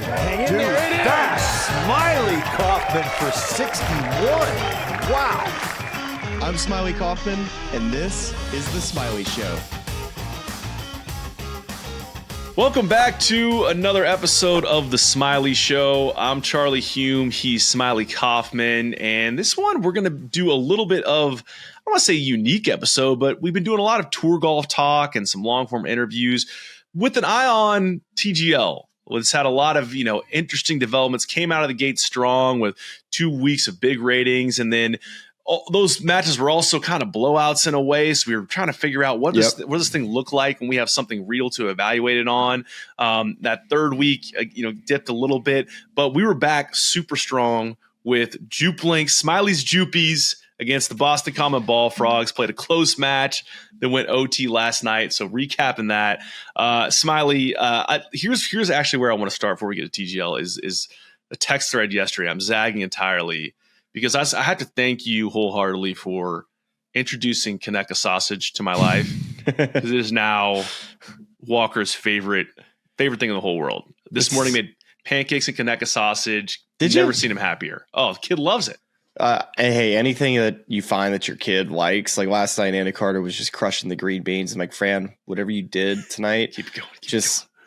Hang in there. That's Smylie Kaufman for 61. Wow. I'm Smylie Kaufman, and this is The Smylie Show. Welcome back to another episode of The Smylie Show. I'm Charlie Hulme. He's Smylie Kaufman. And this one, we're going to do a little bit of, I don't want to say unique episode, but we've been doing a lot of tour golf talk and some long-form interviews with an eye on TGL. It's had a lot of, interesting developments, came out of the gate strong with 2 weeks of big ratings. And then those matches were also kind of blowouts in a way. So we were trying to figure out what does this thing look like when we have something real to evaluate it on. That third week, dipped a little bit, but we were back super strong with Jupe Links, Smylie's Jupies against the Boston Common Ball Frogs. Played a close match that went OT last night. So recapping that, Smylie, here's actually where I want to start before we get to TGL is a text thread yesterday. I'm zagging entirely because I had to thank you wholeheartedly for introducing Conecuh sausage to my life because it is now Walker's favorite thing in the whole world. This morning made pancakes and Conecuh sausage. Never seen him happier. Oh, the kid loves it. Hey, anything that you find that your kid likes, like last night, Anna Carter was just crushing the green beans. I'm like, Fran, whatever you did tonight, keep going.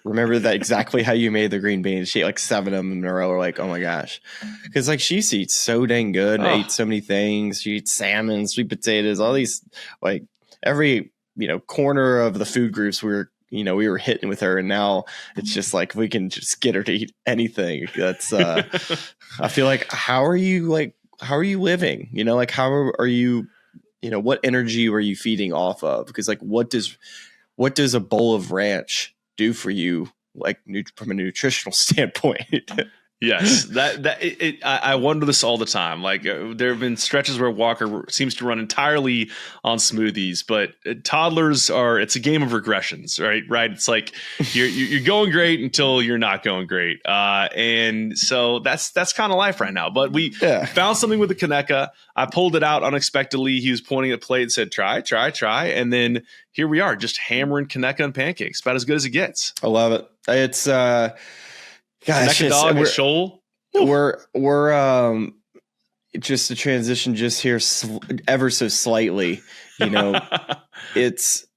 Remember that exactly how you made the green beans. She ate like 7 of them in a row. We're like, oh my gosh. Because like she eats so dang good and ate so many things. She eats salmon, sweet potatoes, all these, like every, corner of the food groups we were hitting with her. And now it's just like, we can just get her to eat anything. That's, I feel like, how are you living? How are you, what energy are you feeding off of? Because like, what does a bowl of ranch do for you, like from a nutritional standpoint? Yes, I wonder this all the time. Like there have been stretches where Walker seems to run entirely on smoothies, but toddlers it's a game of regressions, right? Right. It's like you're going great until you're not going great. And so that's kind of life right now. But we found something with the Conecuh. I pulled it out unexpectedly. He was pointing at the plate and said, try. And then here we are, just hammering Conecuh and pancakes. About as good as it gets. I love it. It's, gosh, dog and shoal. We're just to transition just here ever so slightly. It's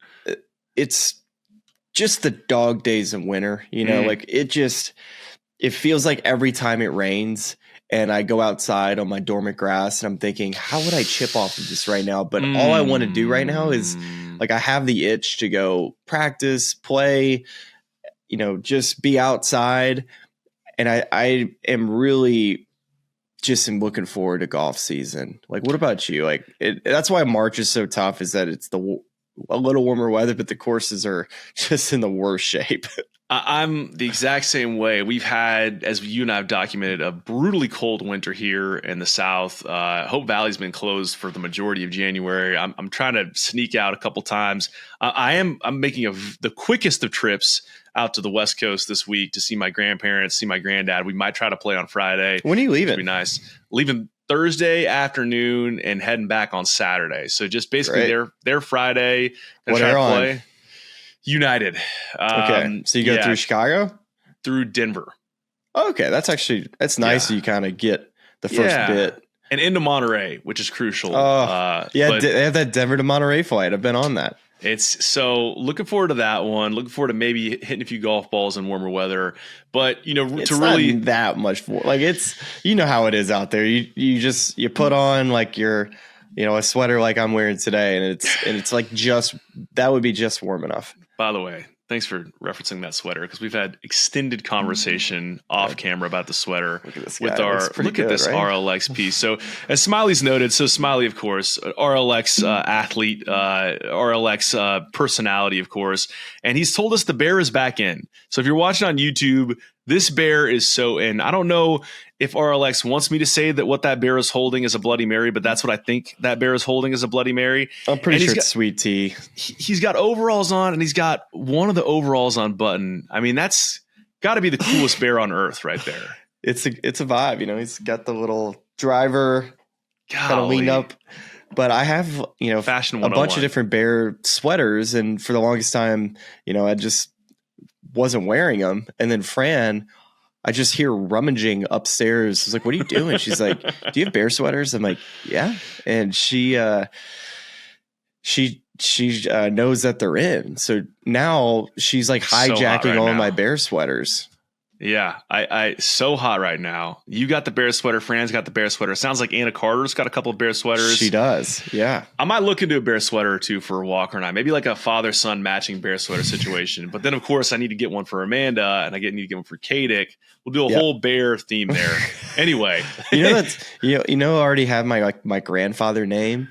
just the dog days of winter. Like it feels like every time it rains and I go outside on my dormant grass and I'm thinking, how would I chip off of this right now? But all I want to do right now is like I have the itch to go practice, play, just be outside. And I am really just looking forward to golf season. Like, what about you? Like, that's why March is so tough, is that it's a little warmer weather, but the courses are just in the worst shape. I'm the exact same way. We've had, as you and I have documented, a brutally cold winter here in the South. Hope Valley's been closed for the majority of January. I'm trying to sneak out a couple times. I'm making the quickest of trips out to the West Coast this week to see my grandparents, see my granddad. We might try to play on Friday. When are you leaving? It'd be nice. Leaving Thursday afternoon and heading back on Saturday. So just basically they're Friday. What airline? Play. United. Okay. So you go through Chicago? Through Denver. Okay. That's nice. So you kind of get the first bit. And into Monterey, which is crucial. They have that Denver to Monterey flight. I've been on that. It's so looking forward to that one. Looking forward to maybe hitting a few golf balls in warmer weather. But it's to really not that much for like it's how it is out there. You put on like your a sweater like I'm wearing today, and it's like just that would be just warm enough. By the way, thanks for referencing that sweater because we've had extended conversation off camera about the sweater with this RLX piece. So as Smylie's noted, Smylie, of course, RLX athlete, RLX personality, of course, and he's told us the bear is back in. So if you're watching on YouTube, this bear is so in. I don't know if RLX wants me to say that what that bear is holding is a Bloody Mary, but that's what I think that bear is holding is a Bloody Mary. I'm pretty sure it's sweet tea. He's got overalls on, and he's got one of the overalls on button. I mean, that's got to be the coolest bear on earth right there. It's a vibe. He's got the little driver kind of lean up. But I have, Fashion a bunch of different bear sweaters, and for the longest time, I just wasn't wearing them. And then Fran I just hear rummaging upstairs. I was like, what are you doing? She's like, do you have bear sweaters? I'm like, yeah. And she knows that they're in. So now she's like hijacking all my bear sweaters. Yeah, I so hot right now. You got the bear sweater. Fran's got the bear sweater. Sounds like Anna Carter's got a couple of bear sweaters. She does, yeah. I might look into a bear sweater or two for a walk or not. Maybe like a father-son matching bear sweater situation. But then, of course, I need to get one for Amanda, and need to get one for Kadick. We'll do a whole bear theme there. Anyway, that's I already have my grandfather name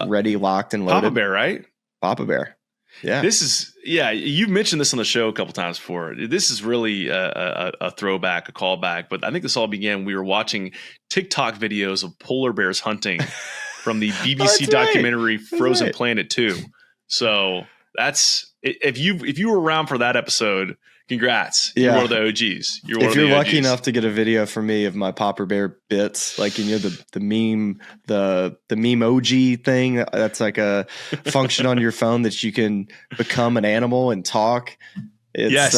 ready, locked, and loaded. Papa Bear, right? Papa Bear. Yeah. You've mentioned this on the show a couple times before. This is really a throwback, a callback, but I think this all began. We were watching TikTok videos of polar bears hunting from the BBC documentary Frozen Planet 2. So that's, if you were around for that episode, congrats. You're one of the OGs. If you're lucky enough to get a video from me of my Papa Bear bits, the meme, the memoji thing, that's like a function on your phone that you can become an animal and talk. That's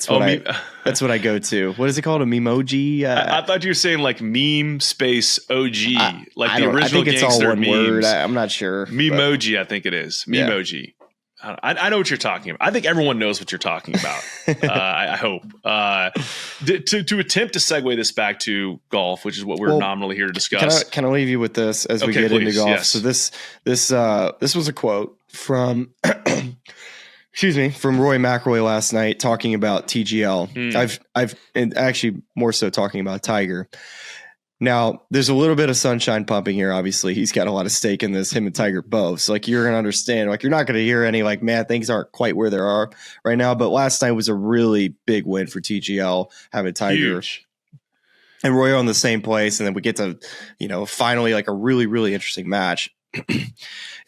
what I go to. What is it called? A memoji? I thought you were saying like meme space OG, the original. I think it's all one memes. word. I'm not sure. Memoji, I think it is. Memoji. Yeah. I know what you're talking about. I think everyone knows what you're talking about. I hope. To attempt to segue this back to golf, which is what we're nominally here to discuss. Can I leave you with this as we get into golf? Yes. So this was a quote from from Rory McIlroy last night talking about TGL. And actually more so talking about Tiger. Now, there's a little bit of sunshine pumping here. Obviously, he's got a lot of stake in this, him and Tiger both. So, you're going to understand. You're not going to hear any, man, things aren't quite where they are right now. But last night was a really big win for TGL, having Tiger Huge. And Roy on the same place. And then we get to, finally, a really, really interesting match. And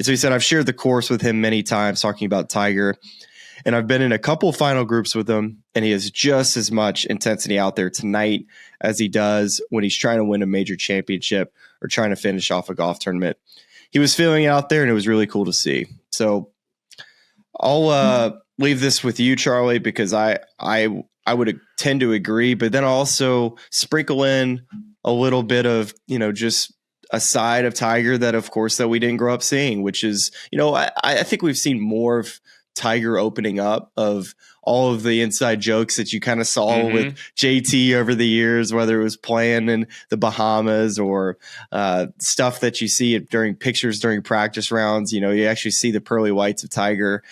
so he said, I've shared the course with him many times talking about Tiger. And I've been in a couple final groups with him, and he has just as much intensity out there tonight as he does when he's trying to win a major championship or trying to finish off a golf tournament. He was feeling it out there, and it was really cool to see. So I'll leave this with you, Charlie, because I would tend to agree, but then I'll also sprinkle in a little bit of, just a side of Tiger that, of course, that we didn't grow up seeing, which is, I think we've seen more of Tiger opening up, of all of the inside jokes that you kind of saw with JT over the years, whether it was playing in the Bahamas or stuff that you see during pictures during practice rounds. You actually see the pearly whites of Tiger.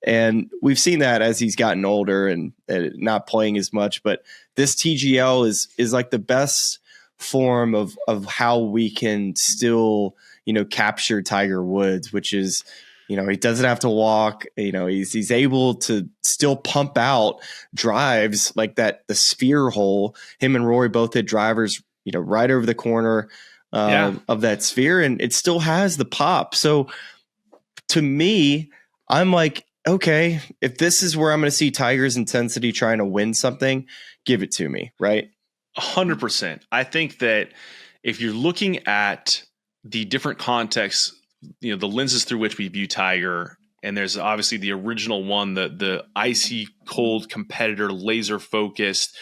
And we've seen that as he's gotten older and not playing as much. But this TGL is like the best form of how we can still, capture Tiger Woods, which is, he doesn't have to walk. He's able to still pump out drives like that. The sphere hole, him and Rory both hit drivers, right over the corner of that sphere, and it still has the pop. So to me, I'm like, okay, if this is where I'm going to see Tiger's intensity trying to win something, give it to me, right? 100%. I think that if you're looking at the different contexts, the lenses through which we view Tiger, and there's obviously the original one, the icy cold competitor, laser focused.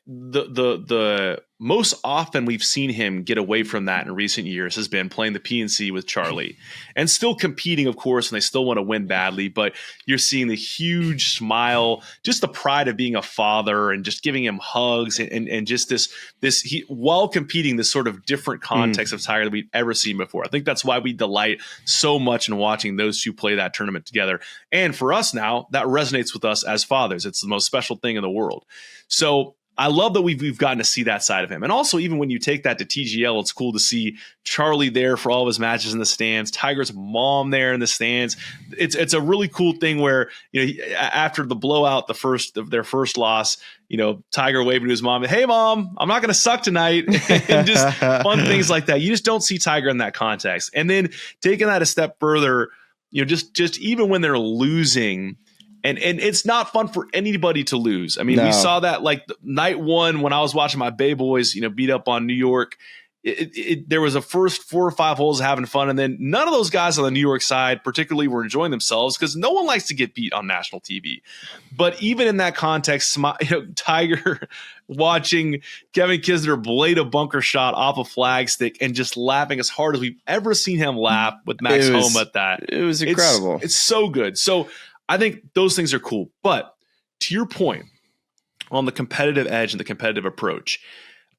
The most often we've seen him get away from that in recent years has been playing the PNC with Charlie, and still competing, of course, and they still want to win badly. But you're seeing the huge smile, just the pride of being a father, and just giving him hugs, and just this while competing, this sort of different context of Tiger that we've ever seen before. I think that's why we delight so much in watching those two play that tournament together. And for us now, that resonates with us as fathers. It's the most special thing in the world. So I love that we've gotten to see that side of him. And also, even when you take that to TGL, it's cool to see Charlie there for all of his matches in the stands, Tiger's mom there in the stands. It's a really cool thing where, after the blowout, their first loss, Tiger waving to his mom, "Hey mom, I'm not going to suck tonight." And just fun things like that. You just don't see Tiger in that context. And then taking that a step further, just even when they're losing, And it's not fun for anybody to lose. I mean, we saw that like night one when I was watching my Bay Boys, beat up on New York. there was a first 4 or 5 holes having fun, and then none of those guys on the New York side particularly were enjoying themselves because no one likes to get beat on national TV. But even in that context, Tiger watching Kevin Kisner blade a bunker shot off a flag stick and just laughing as hard as we've ever seen him laugh with Max Hulme at that. It was incredible. It's so good. So I think those things are cool. But to your point on the competitive edge and the competitive approach,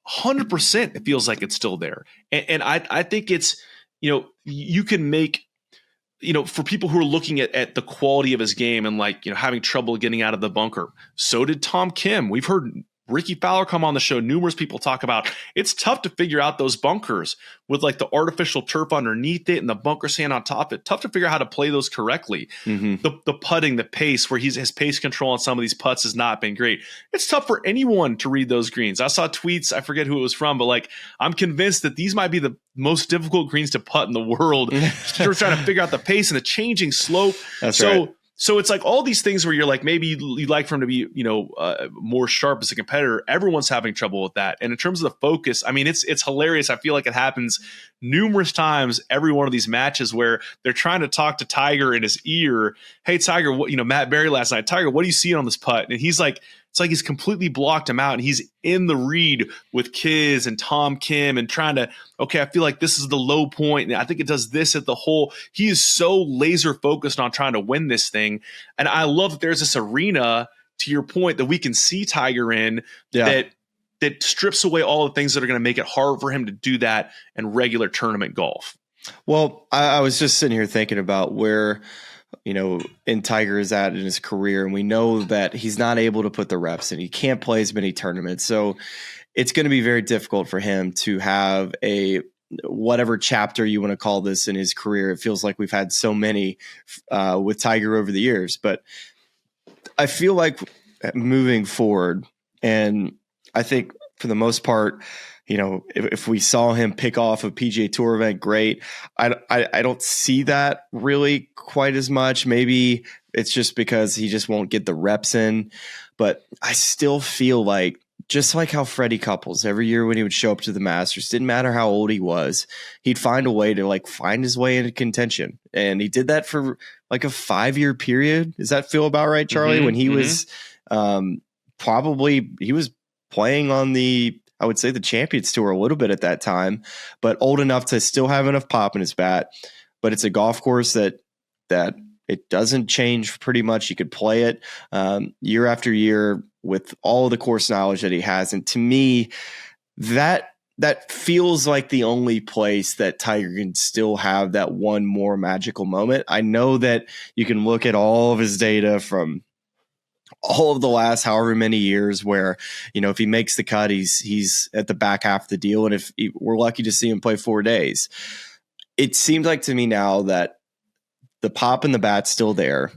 100% it feels like it's still there. And I think it's, you can make, for people who are looking at the quality of his game and having trouble getting out of the bunker. So did Tom Kim. We've heard Ricky Fowler come on the show. Numerous people talk about it's tough to figure out those bunkers with the artificial turf underneath it and the bunker sand on top of it. Tough to figure out how to play those correctly. Mm-hmm. The putting, the pace, where his pace control on some of these putts has not been great. It's tough for anyone to read those greens. I saw tweets, I forget who it was from, but I'm convinced that these might be the most difficult greens to putt in the world. You're trying to figure out the pace and the changing slope. That's right. So it's all these things where you're maybe you'd like for him to be, more sharp as a competitor. Everyone's having trouble with that. And in terms of the focus, I mean, it's hilarious. I feel like it happens numerous times every one of these matches where they're trying to talk to Tiger in his ear. Hey, Tiger, Matt Berry last night, Tiger, what do you see on this putt? And he's it's like he's completely blocked him out, and he's in the read with Kiz and Tom Kim and trying to, okay, I feel like this is the low point, and I think it does this at the hole. He is so laser focused on trying to win this thing. And I love that there's this arena, to your point, that we can see Tiger in that strips away all the things that are going to make it hard for him to do that in regular tournament golf. Well, I was just sitting here thinking about where in Tiger is at in his career. And we know that he's not able to put the reps in. He can't play as many tournaments. So it's going to be very difficult for him to have whatever chapter you want to call this in his career. It feels like we've had so many with Tiger over the years. But I feel like moving forward, and I think for the most part, if we saw him pick off a PGA Tour event, great. I don't see that really quite as much. Maybe it's just because he just won't get the reps in. But I still feel like, just like how Freddie Couples, every year when he would show up to the Masters, didn't matter how old he was, he'd find a way to find his way into contention. And he did that for a 5-year period. Does that feel about right, Charlie? Mm-hmm, when he was he was playing on I would say the Champions Tour a little bit at that time, but old enough to still have enough pop in his bat. But it's a golf course that it doesn't change pretty much. You could play it year after year with all the course knowledge that he has. And to me, that feels like the only place that Tiger can still have that one more magical moment. I know that you can look at all of his data from all of the last however many years where, if he makes the cut, he's at the back half of the deal. And if we're lucky to see him play 4 days, it seems like to me now that the pop in the bat's still there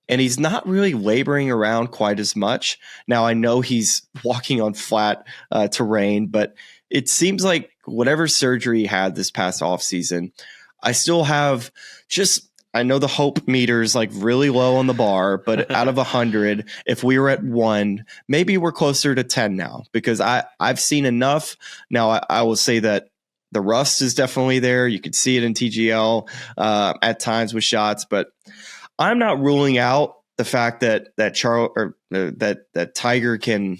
and he's not really laboring around quite as much. Now I know he's walking on flat terrain, but it seems like whatever surgery he had this past off season, I still have I know the hope meter's really low on the bar, but out of 100, if we were at 1, maybe we're closer to 10 now, because I've seen enough. Now I will say that the rust is definitely there. You can see it in TGL at times with shots, but I'm not ruling out the fact that Tiger can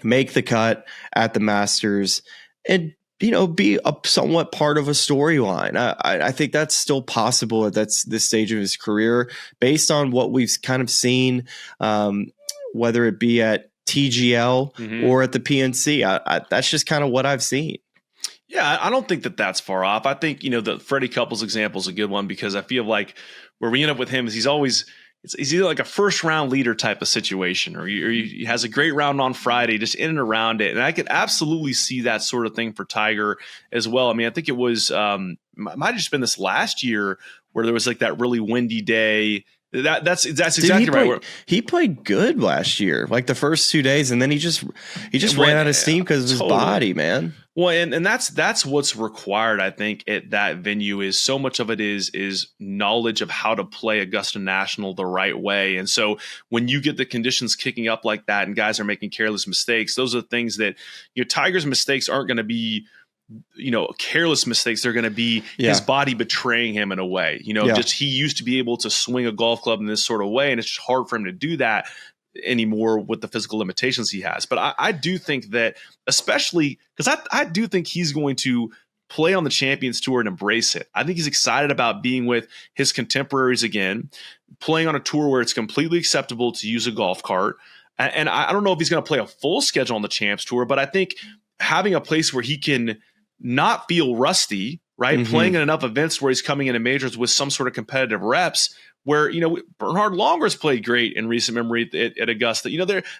make the cut at the Masters and be a somewhat part of a storyline. I think that's still possible at this stage of his career, based on what we've kind of seen, whether it be at TGL or at the PNC. That's just kind of what I've seen. Yeah, I don't think that's far off. I think, the Freddie Couples example is a good one, because I feel like where we end up with him is he's either a first round leader type of situation, or he has a great round on Friday, just in and around it. And I could absolutely see that sort of thing for Tiger as well. I mean, I think it was might have just been this last year where there was that really windy day. That's exactly right. He played good last year, the first 2 days, and then he just ran out of steam because of his body, man. Well, and that's what's required, I think, at that venue. Is so much of it is knowledge of how to play Augusta National the right way. And so when you get the conditions kicking up like that and guys are making careless mistakes, those are things that Tiger's mistakes aren't going to be careless mistakes. They're going to be his body betraying him in a way. Just he used to be able to swing a golf club in this sort of way, and it's just hard for him to do that anymore with the physical limitations he has. But I do think that, especially because I do think he's going to play on the Champions Tour and embrace it. I think he's excited about being with his contemporaries again, playing on a tour where it's completely acceptable to use a golf cart. And I don't know if he's going to play a full schedule on the Champs Tour, but I think having a place where he can not feel rusty, right? Mm-hmm. Playing in enough events where he's coming into majors with some sort of competitive reps, where, Bernhard Longer's played great in recent memory at Augusta.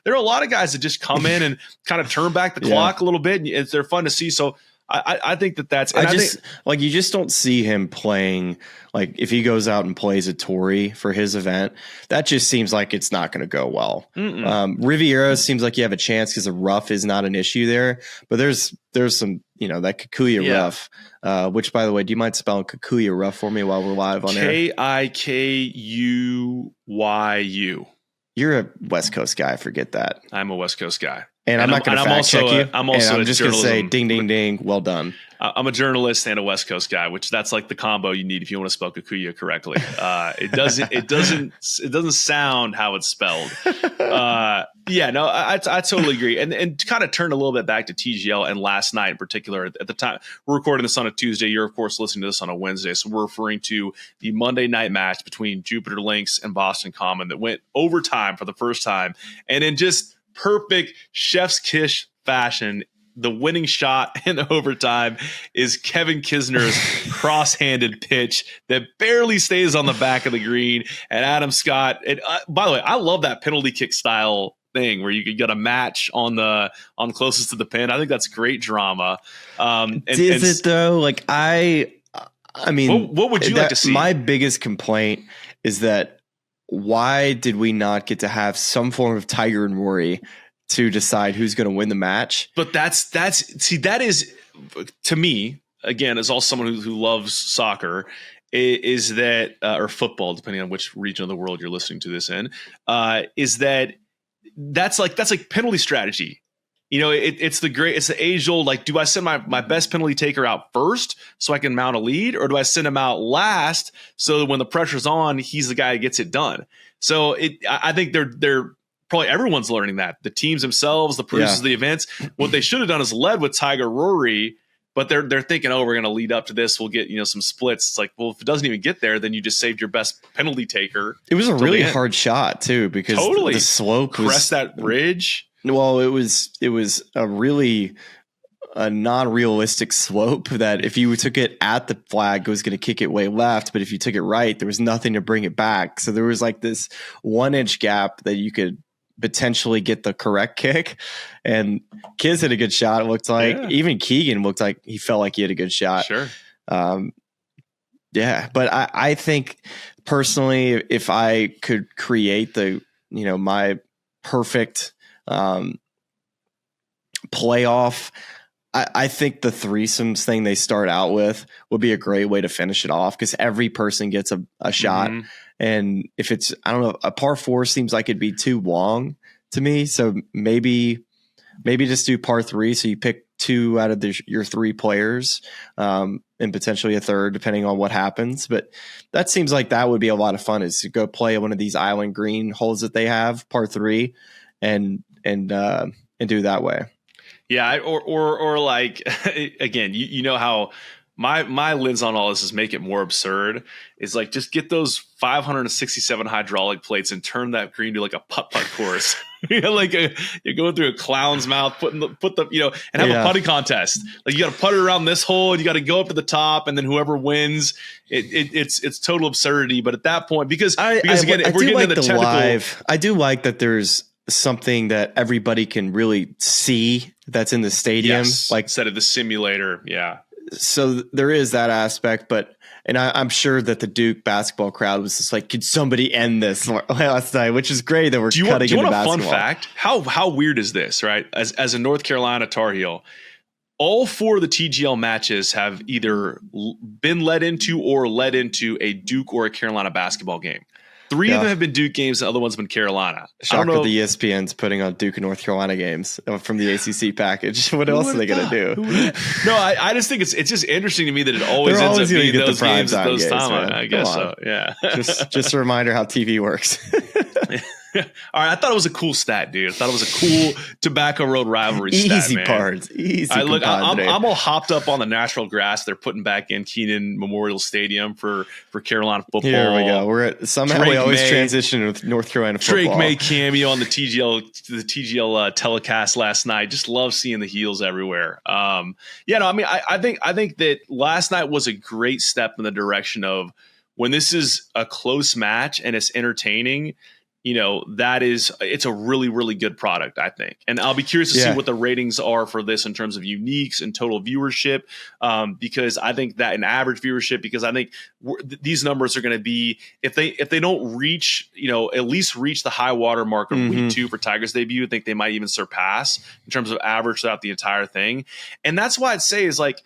There are a lot of guys that just come in and kind of turn back the clock a little bit, and they're fun to see. So I think that's. You just don't see him playing, like, if he goes out and plays a Torrey for his event, that just seems like it's not going to go well. Riviera seems like you have a chance because the rough is not an issue there, but there's some, that Kikuyu rough, which, by the way, do you mind spelling Kikuyu rough for me while we're live on air? Kikuyu. You're a West Coast guy. Forget that. I'm a West Coast guy. And I'm not going to fact check you. I'm just going to say ding, ding, ding. Well done. I'm a journalist and a West Coast guy, which that's like the combo you need if you want to spell Kikuyu correctly. It doesn't sound how it's spelled. I totally agree. And to kind of turn a little bit back to TGL and last night in particular, at the time we're recording this on a Tuesday, you're of course listening to this on a Wednesday. So we're referring to the Monday night match between Jupiter Lynx and Boston Common that went overtime for the first time. And in just perfect chef's kiss fashion, the winning shot in overtime is Kevin Kisner's cross-handed pitch that barely stays on the back of the green. And Adam Scott, by the way, I love that penalty kick style thing where you get a match on closest to the pin. I think that's great drama. Is it though? Like I mean, what would you like to see? My biggest complaint is that why did we not get to have some form of Tiger and Rory to decide who's going to win the match? But that is, to me, again, as all someone who loves soccer, is that or football, depending on which region of the world you're listening to this in, is that's like penalty strategy. It's the age old, like, do I send my best penalty taker out first so I can mount a lead, or do I send him out last so that when the pressure's on, he's the guy who gets it done? So I think they're probably everyone's learning that. The teams themselves, the producers of the events, what they should have done is led with Tiger Rory, but they're thinking, we're going to lead up to this. We'll get, some splits. It's like, well, if it doesn't even get there, then you just saved your best penalty taker. It was a really hard shot too, because the slope crest that ridge. Well, it was a really non-realistic slope that if you took it at the flag, it was going to kick it way left. But if you took it right, there was nothing to bring it back. So there was like this 1 inch gap that you could potentially get the correct kick. And Kiz had a good shot. It looked like even Keegan looked like he felt like he had a good shot. Sure. But I think personally, if I could create my perfect playoff, I think the threesomes thing they start out with would be a great way to finish it off, because every person gets a shot. Mm-hmm. And if it's, I don't know, a par 4 seems like it'd be too long to me. So maybe just do par 3. So you pick 2 out of your 3 players, and potentially a third, depending on what happens. But that seems like that would be a lot of fun, is to go play one of these island green holes that they have, par 3, and do that way. Yeah. Or like, again, you know how my lens on all this is make it more absurd. Is like, just get those 567 hydraulic plates and turn that green to like a putt-putt course. Like you're going through a clown's mouth, and have a putting contest. Like, you got to putt it around this hole, and you got to go up to the top, and then whoever wins, it's total absurdity. But at that point, because again, if we're getting into the technical, live, I do like that there's something that everybody can really see that's in the stadium, like instead of the simulator. Yeah. So there is that aspect, and I'm sure that the Duke basketball crowd was just like, could somebody end this last night, which is great that we're cutting into basketball. Do you want a fun fact? How weird is this, right? As a North Carolina Tar Heel, all 4 of the TGL matches have either been led into or led into a Duke or a Carolina basketball game. Three of them have been Duke games. The other one's been Carolina. Shocker the ESPN's putting on Duke and North Carolina games from the ACC package. What else are they going to do? No, I just think it's just interesting to me that it always ends up being those games at those times. I guess so. Yeah. just a reminder how TV works. All right, I thought it was a cool stat, dude. I thought it was a cool Tobacco Road rivalry stat, Easy man. parts. Easy. I'm all hopped up on the natural grass they're putting back in Keenan Memorial Stadium for Carolina football. Here we go. We always transition with North Carolina football. Drake May cameo on the TGL telecast last night. Just love seeing the heels everywhere. I think that last night was a great step in the direction of when this is a close match and it's entertaining. It's a really, really good product, I think. And I'll be curious to see what the ratings are for this in terms of uniques and total viewership, because I think that in average viewership, because I think these numbers are going to be, if they don't reach, at least reach the high water mark of week 2 for Tigers debut, I think they might even surpass in terms of average throughout the entire thing. And that's why I'd say is like,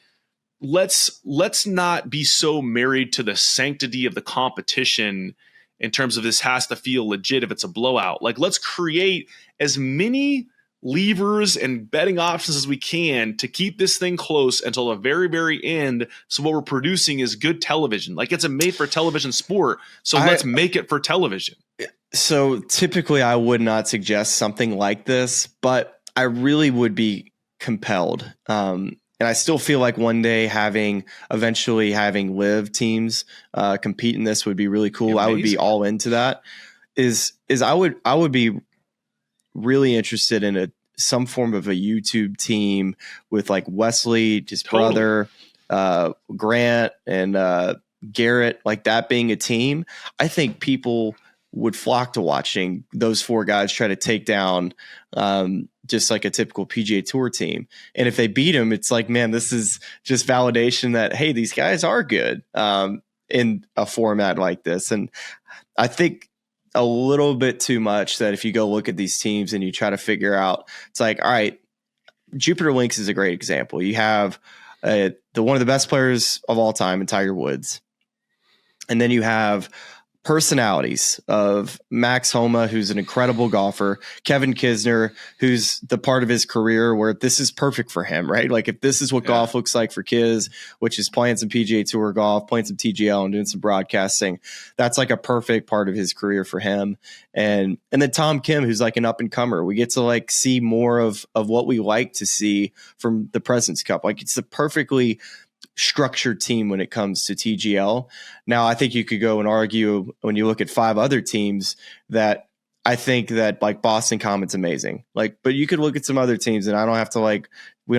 let's not be so married to the sanctity of the competition in terms of this has to feel legit if it's a blowout. Like, let's create as many levers and betting options as we can to keep this thing close until the very, very end. So what we're producing is good television. Like, it's a made-for-television sport, so let's make it for television. So typically I would not suggest something like this, but I really would be compelled. And I still feel like one day eventually having live teams compete in this would be really cool. Amazing. I would be all into that. I would be really interested in some form of a YouTube team with like Wesley, his brother, Grant, and Garrett, like that being a team. I think people would flock to watching those 4 guys try to take down just like a typical PGA Tour team. And if they beat them, it's like, man, this is just validation that, hey, these guys are good in a format like this. And I think a little bit too much that if you go look at these teams and you try to figure out, it's like, all right, Jupiter Links is a great example. You have one of the best players of all time in Tiger Woods. And then you have personalities of Max Homa, who's an incredible golfer, Kevin Kisner, who's the part of his career where this is perfect for him, right? Like if this is what golf looks like for Kiz, which is playing some PGA Tour golf, playing some TGL and doing some broadcasting, that's like a perfect part of his career for him. And then Tom Kim, who's like an up and comer. We get to like see more of what we like to see from the President's Cup. Like it's a perfectly structured team when it comes to TGL. Now, I think you could go and argue when you look at 5 other teams that I think that like Boston Common's amazing. Like, but you could look at some other teams and we don't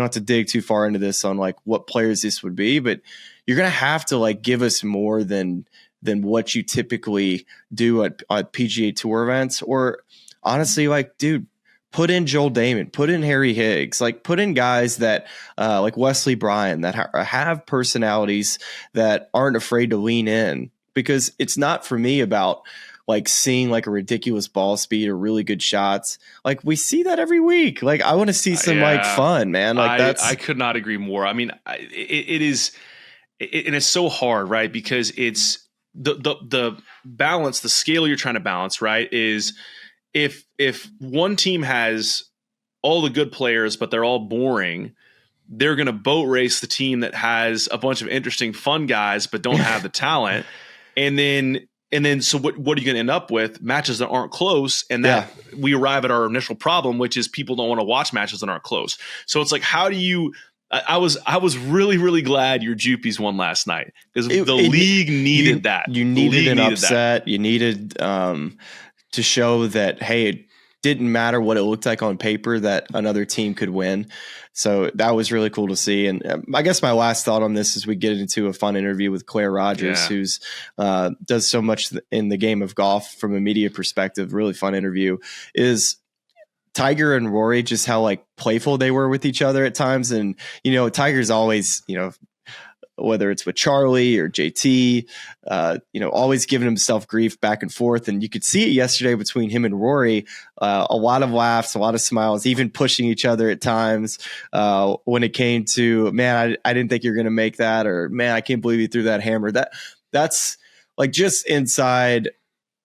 have to dig too far into this on like what players this would be, but you're going to have to like give us more than what you typically do at PGA Tour events. Or honestly, like, dude, put in Joel Damon, put in Harry Higgs, like put in guys that like Wesley Bryan that have personalities that aren't afraid to lean in, because it's not for me about like seeing like a ridiculous ball speed or really good shots. Like we see that every week. Like I want to see some like fun, man. Like I could not agree more. I mean, it is, and it's so hard, right? Because it's the balance, the scale you're trying to balance, right? Is if one team has all the good players, but they're all boring, they're going to boat race the team that has a bunch of interesting, fun guys, but don't have the talent. And then, so what are you going to end up with? Matches that aren't close. And that we arrive at our initial problem, which is people don't want to watch matches that aren't close. So it's like, how do you, I was really, really glad your Jupies won last night, because the league needed that. You needed an upset. You needed, to show that, hey, it didn't matter what it looked like on paper, that another team could win. So that was really cool to see. And I guess my last thought on this is we get into a fun interview with Claire Rogers, who's does so much in the game of golf from a media perspective. Really fun interview. Is Tiger and Rory, just how like playful they were with each other at times. And, Tiger's always, whether it's with Charlie or JT, always giving himself grief back and forth. And you could see it yesterday between him and Rory, a lot of laughs, a lot of smiles, even pushing each other at times when it came to, man, I didn't think you were going to make that, or man, I can't believe you threw that hammer. That's like just inside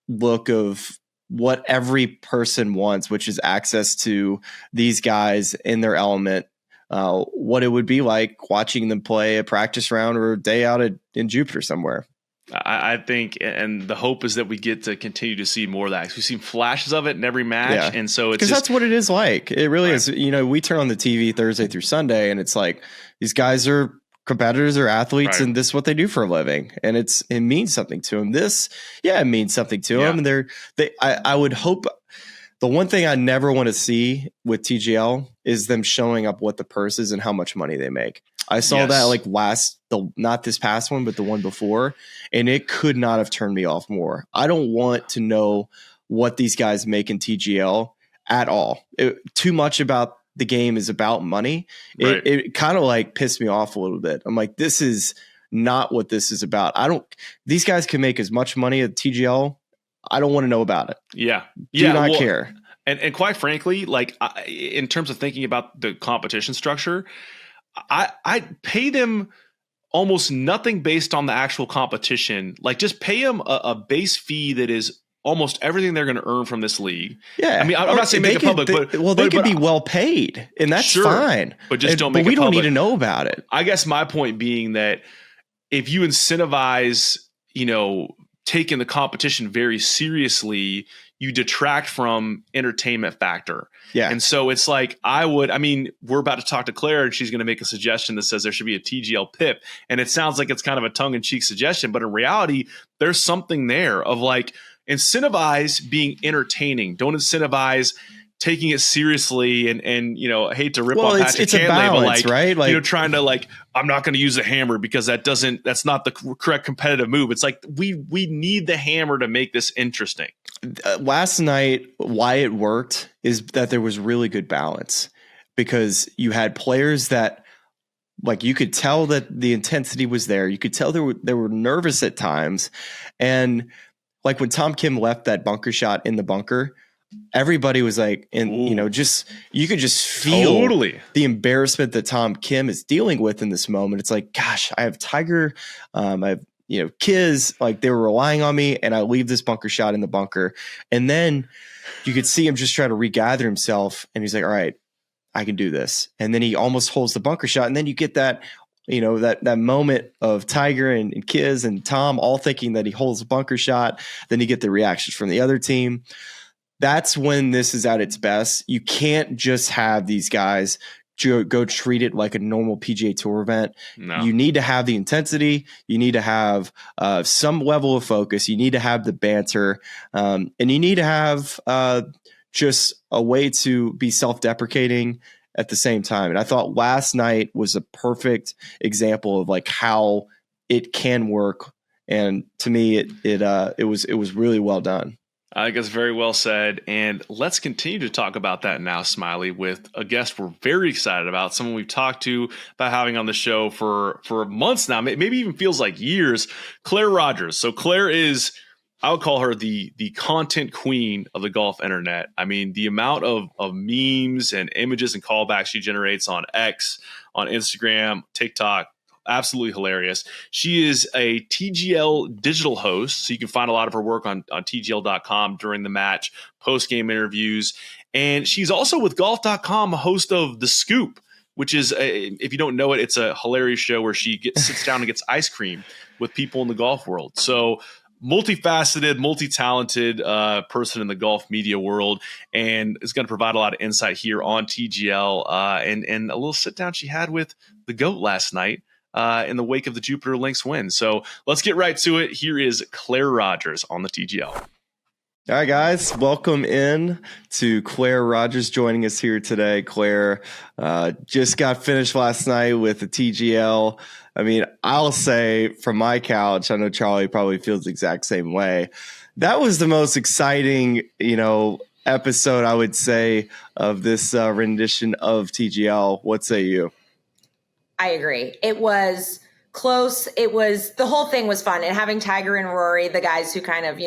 look of what every person wants, which is access to these guys in their element. What it would be like watching them play a practice round or a day out in Jupiter somewhere. I think, and the hope is that we get to continue to see more of that. We've seen flashes of it in every match, and so it's because that's what it is like. It really is. We turn on the TV Thursday through Sunday, and it's like these guys are competitors or athletes, and this is what they do for a living, and it means something to them. It means something to them. And I would hope. The one thing I never want to see with TGL is them showing up what the purse is and how much money they make. I saw that like not this past one, but the one before, and it could not have turned me off more. I don't want to know what these guys make in TGL at all. Too much about the game is about money. Right. It kind of like pissed me off a little bit. I'm like, this is not what this is about. These guys can make as much money at TGL. I don't want to know about it. Do not care. And quite frankly, like in terms of thinking about the competition structure, I pay them almost nothing based on the actual competition. Like just pay them a base fee that is almost everything they're going to earn from this league. Yeah. I mean, I'm not saying make it public, they could be well paid, and that's fine. But just don't make it public. We don't need to know about it. I guess my point being that if you incentivize, taking the competition very seriously, you detract from entertainment factor. Yeah. And so it's like, we're about to talk to Claire and she's going to make a suggestion that says there should be a TGL PIP. And it sounds like it's kind of a tongue in cheek suggestion, but in reality, there's something there of like incentivize being entertaining. Don't incentivize taking it seriously and I hate to rip on Patrick Cantlay, balance, but right? Like, trying to I'm not going to use the hammer because that's not the correct competitive move. It's like we need the hammer to make this interesting. Last night, why it worked is that there was really good balance because you had players that like you could tell that the intensity was there. You could tell they were nervous at times. And like when Tom Kim left that bunker shot in the bunker, everybody was like, you could just feel the embarrassment that Tom Kim is dealing with in this moment. It's like, gosh, I have Tiger, I have, kids, like they were relying on me, and I leave this bunker shot in the bunker. And then you could see him just try to regather himself, and he's like, all right, I can do this. And then he almost holds the bunker shot, and then you get that, that moment of Tiger and Kiz and Tom all thinking that he holds the bunker shot. Then you get the reactions from the other team. That's when this is at its best. You can't just have these guys go treat it like a normal PGA Tour event. No. You need to have the intensity. You need to have some level of focus. You need to have the banter. And you need to have just a way to be self-deprecating at the same time. And I thought last night was a perfect example of like how it can work. And to me, it was really well done. I think it's very well said. And let's continue to talk about that now, Smylie, with a guest we're very excited about, someone we've talked to about having on the show for months now, maybe even feels like years, Claire Rogers. So Claire is, I would call her the content queen of the golf internet. I mean, the amount of memes and images and callbacks she generates on X, on Instagram, TikTok, absolutely hilarious. She is a TGL digital host, so you can find a lot of her work on TGL.com during the match, post-game interviews. And she's also with Golf.com, a host of The Scoop, which is, if you don't know it, it's a hilarious show where she sits down and gets ice cream with people in the golf world. So multifaceted, multi-talented person in the golf media world, and is going to provide a lot of insight here on TGL and a little sit-down she had with the GOAT last night in the wake of the Jupiter Links win. So let's get right to it. Here is Claire Rogers on the TGL. All right, guys, welcome in to Claire Rogers joining us here today. Claire just got finished last night with the TGL. I mean, I'll say from my couch, I know Charlie probably feels the exact same way. That was the most exciting, episode, I would say, of this rendition of TGL. What say you? I agree. It was close. The whole thing was fun. And having Tiger and Rory, the guys who kind of,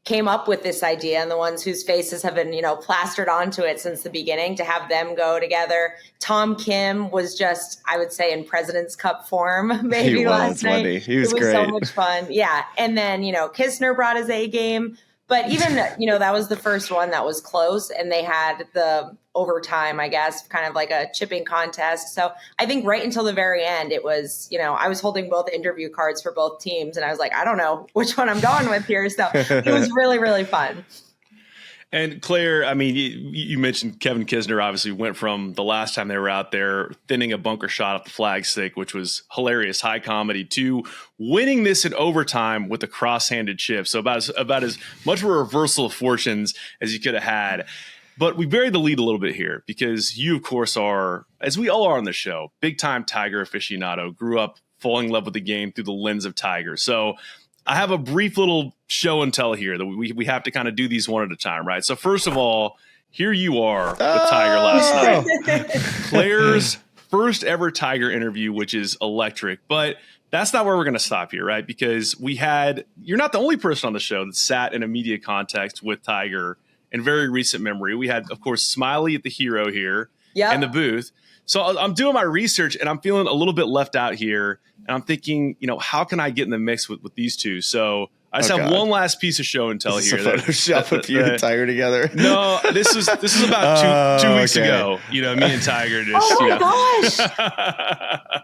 came up with this idea and the ones whose faces have been, plastered onto it since the beginning, to have them go together. Tom Kim was just, I would say, in President's Cup form, maybe last night. He was great. So much fun. Yeah. And then, Kisner brought his A game. But even, that was the first one that was close, and they had the overtime, I guess, kind of like a chipping contest. So I think right until the very end, it was, I was holding both interview cards for both teams, and I was like, I don't know which one I'm going with here. So it was really, really fun. And Claire, I mean, you mentioned Kevin Kisner obviously went from the last time they were out there thinning a bunker shot off the flagstick, which was hilarious, high comedy, to winning this in overtime with a cross-handed chip. So about as much of a reversal of fortunes as you could have had. But we buried the lead a little bit here because you, of course, are, as we all are on the show, big-time Tiger aficionado, grew up falling in love with the game through the lens of Tiger. So I have a brief little show and tell here that we have to kind of do these one at a time, right? So first of all, here you are with Tiger last night. Claire's first ever Tiger interview, which is electric. But that's not where we're going to stop here, right? Because you're not the only person on the show that sat in a media context with Tiger in very recent memory. We had, of course, Smylie at the Hero here in the booth. So I'm doing my research and I'm feeling a little bit left out here. And I'm thinking, how can I get in the mix with these two? So I just have one last piece of show and tell here. Photoshop with you and Tiger together. No, this is about two weeks ago. Me and Tiger just. Oh my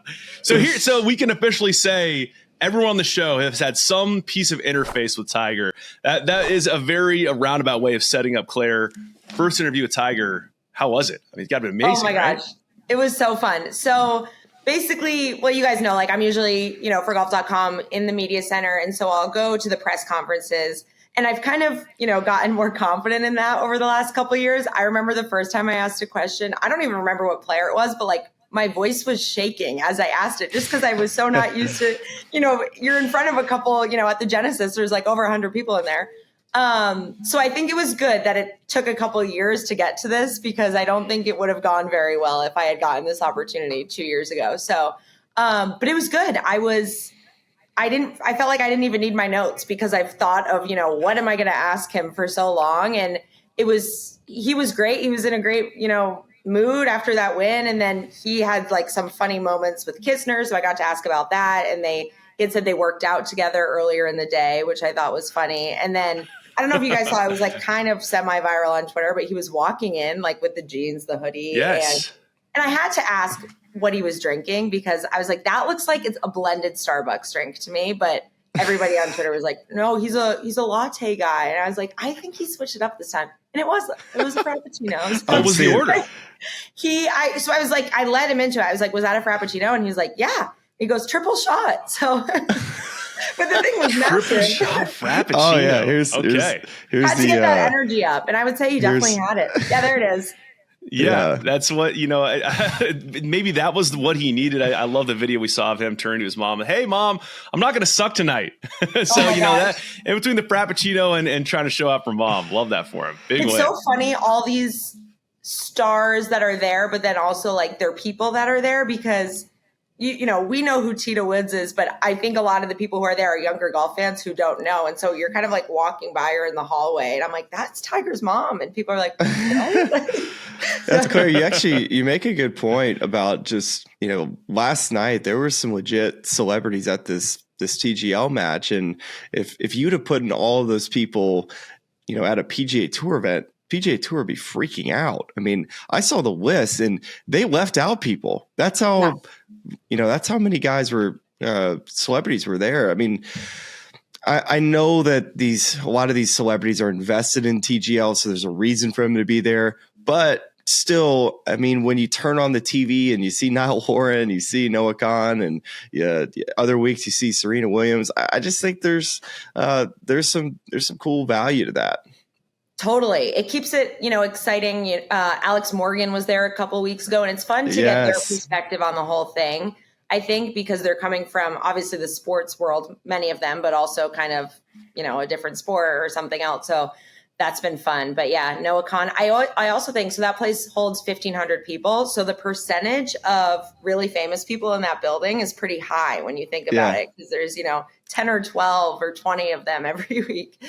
gosh! So we can officially say everyone on the show has had some piece of interface with Tiger. That is a very roundabout way of setting up Claire. First interview with Tiger. How was it? I mean, it's got to be amazing. Oh my gosh, it was so fun. So basically, well, you guys know, I'm usually, for golf.com in the media center. And so I'll go to the press conferences, and I've kind of, gotten more confident in that over the last couple of years. I remember the first time I asked a question, I don't even remember what player it was, but my voice was shaking as I asked it, just because I was so not used to, you're in front of a couple, at the Genesis, there's over 100 people in there. So I think it was good that it took a couple of years to get to this, because I don't think it would have gone very well if I had gotten this opportunity 2 years ago. So, but it was good. I felt like I didn't even need my notes, because I've thought of, what am I going to ask him for so long? And he was great. He was in a great, mood after that win. And then he had some funny moments with Kisner. So I got to ask about that. And he had said they worked out together earlier in the day, which I thought was funny. And then I don't know if you guys saw, it was kind of semi-viral on Twitter, but he was walking in with the jeans, the hoodie. Yes. And I had to ask what he was drinking, because I was like, that looks like it's a blended Starbucks drink to me. But everybody on Twitter was like, no, he's a latte guy. And I was like, I think he switched it up this time. And it was a Frappuccino. What was the order? So I was like, I led him into it. I was like, was that a Frappuccino? And he was like, yeah. He goes, triple shot. So... But the thing was massive. Triple shot Frappuccino. Oh yeah, here's had to get that energy up, and I would say he definitely had it. Yeah, there it is. Yeah, that's what, maybe that was what he needed. I love the video we saw of him turn to his mom. Hey, Mom, I'm not going to suck tonight. So, that in between the Frappuccino and trying to show up for Mom. Love that for him. Big It's win. so funny, all these stars that are there, but then also they're people that are there, because we know who Tita Woods is, but I think a lot of the people who are there are younger golf fans who don't know. And so you're kind of walking by her in the hallway, and I'm like, that's Tiger's mom. And people are like, no. That's clear. You make a good point about just, last night there were some legit celebrities at this TGL match. And if you'd have put in all of those people, at a PGA Tour event, PGA Tour would be freaking out. I mean, I saw the list and they left out people. That's how, that's how many guys were, celebrities were there. I mean, I know that a lot of these celebrities are invested in TGL, so there's a reason for them to be there. But still, I mean, when you turn on the TV and you see Niall Horan, you see Noah Khan, and other weeks you see Serena Williams, I just think there's some cool value to that. Totally. It keeps it, exciting. Alex Morgan was there a couple weeks ago, and it's fun to get their perspective on the whole thing. I think because they're coming from obviously the sports world, many of them, but also kind of, a different sport or something else. So that's been fun. But yeah, Noah Khan, I also think, so that place holds 1,500 people. So the percentage of really famous people in that building is pretty high when you think about it, because there's, 10 or 12 or 20 of them every week.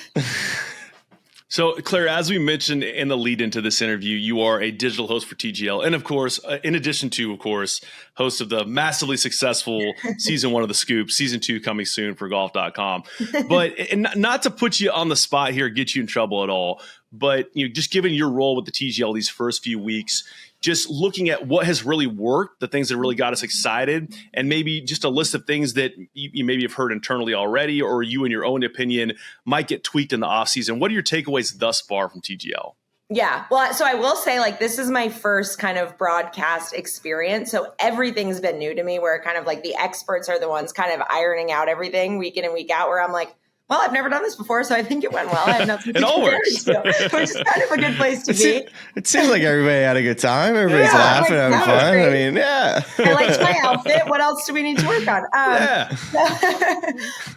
So, Claire, as we mentioned in the lead into this interview, you are a digital host for TGL. And of course, in addition to, of course, host of the massively successful season 1 of The Scoop, season 2 coming soon for golf.com. But and not to put you on the spot here, get you in trouble at all, but just given your role with the TGL these first few weeks, just looking at what has really worked, the things that really got us excited, and maybe just a list of things that you maybe have heard internally already, or you in your own opinion might get tweaked in the offseason. What are your takeaways thus far from TGL? Yeah. Well, so I will say, like, this is my first kind of broadcast experience. So everything's been new to me, where kind of like the experts are the ones kind of ironing out everything week in and week out, where I'm like, well, I've never done this before, so I think it went well. I have nothing to compare it to, which is kind of a good place to be. It seems like everybody had a good time. Everybody's laughing, having fun. Great. I mean, yeah. I liked my outfit. What else do we need to work on?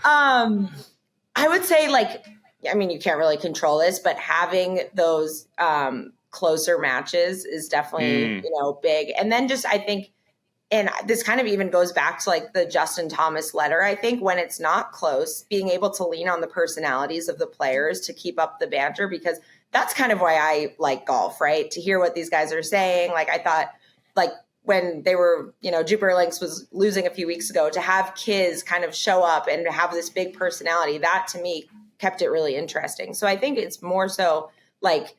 I would say, like, I mean, you can't really control this, but having those closer matches is definitely, big. And then just, I think, and this kind of even goes back to like the Justin Thomas letter. I think when it's not close, being able to lean on the personalities of the players to keep up the banter, because that's kind of why I like golf, right? To hear what these guys are saying. Like, I thought, like, when they were, Jupiter Links was losing a few weeks ago, to have Kiz kind of show up and have this big personality, that to me kept it really interesting. So I think it's more so like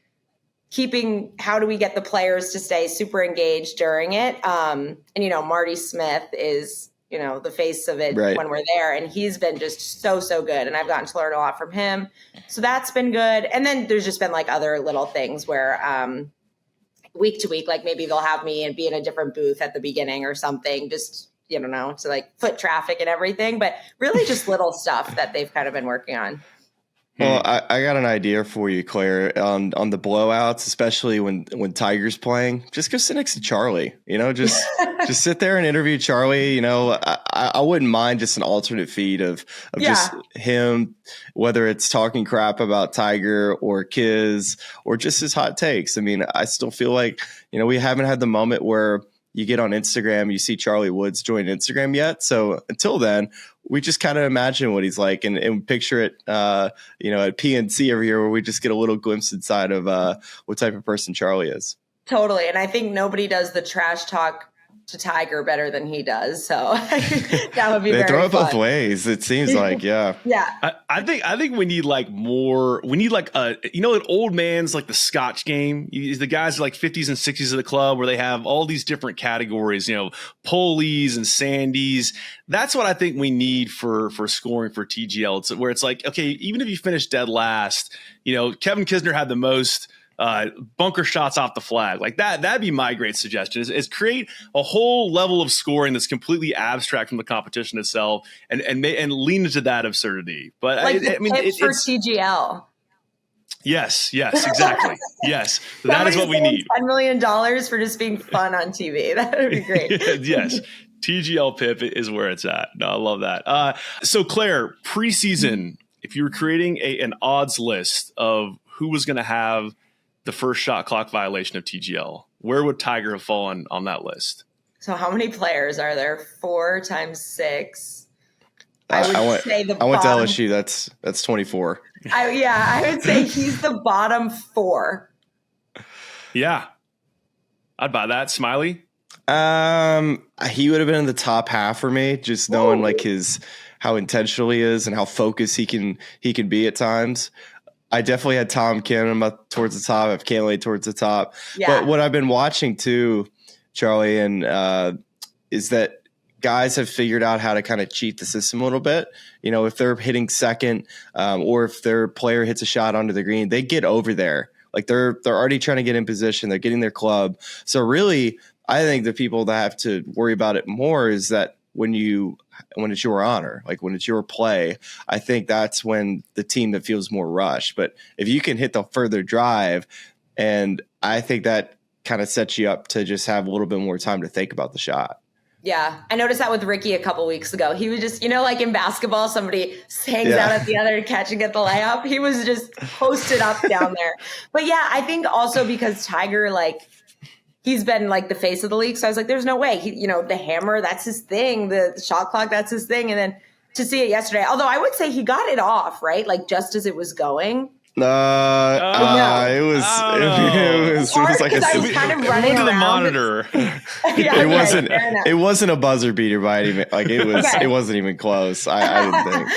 how do we get the players to stay super engaged during it? And, Marty Smith is, the face of it when we're there. And he's been just so good. And I've gotten to learn a lot from him. So that's been good. And then there's just been like other little things where week to week, like maybe they'll have me and be in a different booth at the beginning or something, just, to like foot traffic and everything. But really just little stuff that they've kind of been working on. Well, I got an idea for you, Claire, on the blowouts, especially when Tiger's playing. Just go sit next to Charlie. Just sit there and interview Charlie. I wouldn't mind just an alternate feed of just him, whether it's talking crap about Tiger or Kiz or just his hot takes. I mean, I still feel like we haven't had the moment where you get on Instagram, you see Charlie Woods join Instagram yet. So until then, we just kind of imagine what he's like and picture it, at PNC every year, where we just get a little glimpse inside of what type of person Charlie is. Totally. And I think nobody does the trash talk to Tiger better than he does. So that would be they very throw it fun. both ways. It seems like, yeah. I think we need like more. We need like an old man's like the Scotch game. The guys are like 50s and 60s of the club, where they have all these different categories, Polies and Sandies. That's what I think we need for scoring for TGL. It's where it's like, okay, even if you finish dead last, Kevin Kisner had the most bunker shots off the flag, like that'd be my great suggestion, is create a whole level of scoring that's completely abstract from the competition itself and lean into that absurdity. But like it's for TGL. Yes, exactly. Yes, that is what we need. $10 million for just being fun on TV. That would be great. Yes. TGL Pip is where it's at. No, I love that. So Claire, preseason, if you were creating an odds list of who was going to have the first shot clock violation of TGL, where would Tiger have fallen on that list? So how many players are there? 4 times 6. I would say the bottom. I went to LSU. That's 24. I would say he's the bottom 4. Yeah, I'd buy that. Smylie? He would have been in the top half for me, just knowing like how intentional he is and how focused he can be at times. I definitely had Tom Kim up towards the top. I have Cantley towards the top. Yeah. But what I've been watching too, Charlie, and is that guys have figured out how to kind of cheat the system a little bit. If they're hitting second, or if their player hits a shot onto the green, they get over there. Like they're already trying to get in position. They're getting their club. So really, I think the people that have to worry about it more is that when it's your honor, like when it's your play, I think that's when the team that feels more rushed. But if you can hit the further drive, and I think that kind of sets you up to just have a little bit more time to think about the shot. Yeah. I noticed that with Ricky a couple weeks ago. He was just, like in basketball, somebody hangs out at the other catch and get the layup. He was just posted up down there. But yeah, I think also because Tiger, like, he's been like the face of the league. So I was like, there's no way. The hammer, that's his thing. The shot clock, that's his thing. And then to see it yesterday, although I would say he got it off, right? Like just as it was going. It was like I was kind of running Look at the around. monitor. It wasn't a buzzer beater by any like it was Okay. it wasn't even close. I didn't think.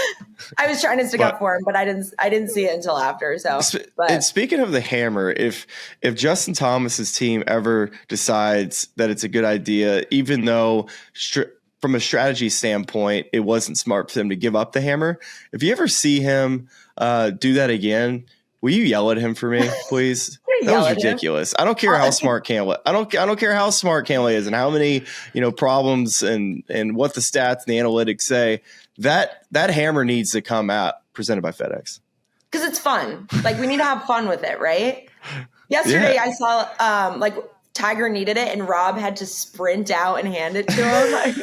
I was trying to stick up for him, but I didn't see it until after. So, And speaking of the hammer, if Justin Thomas's team ever decides that it's a good idea, even though from a strategy standpoint, it wasn't smart for them to give up the hammer. If you ever see him do that again, will you yell at him for me, please? That was ridiculous. I don't care how smart Cantlay. I don't care how smart Cantlay is and how many problems and what the stats and the analytics say. That hammer needs to come out presented by FedEx because it's fun. Like we need to have fun with it, right? Yesterday I saw Tiger needed it and Rob had to sprint out and hand it to him. I was like,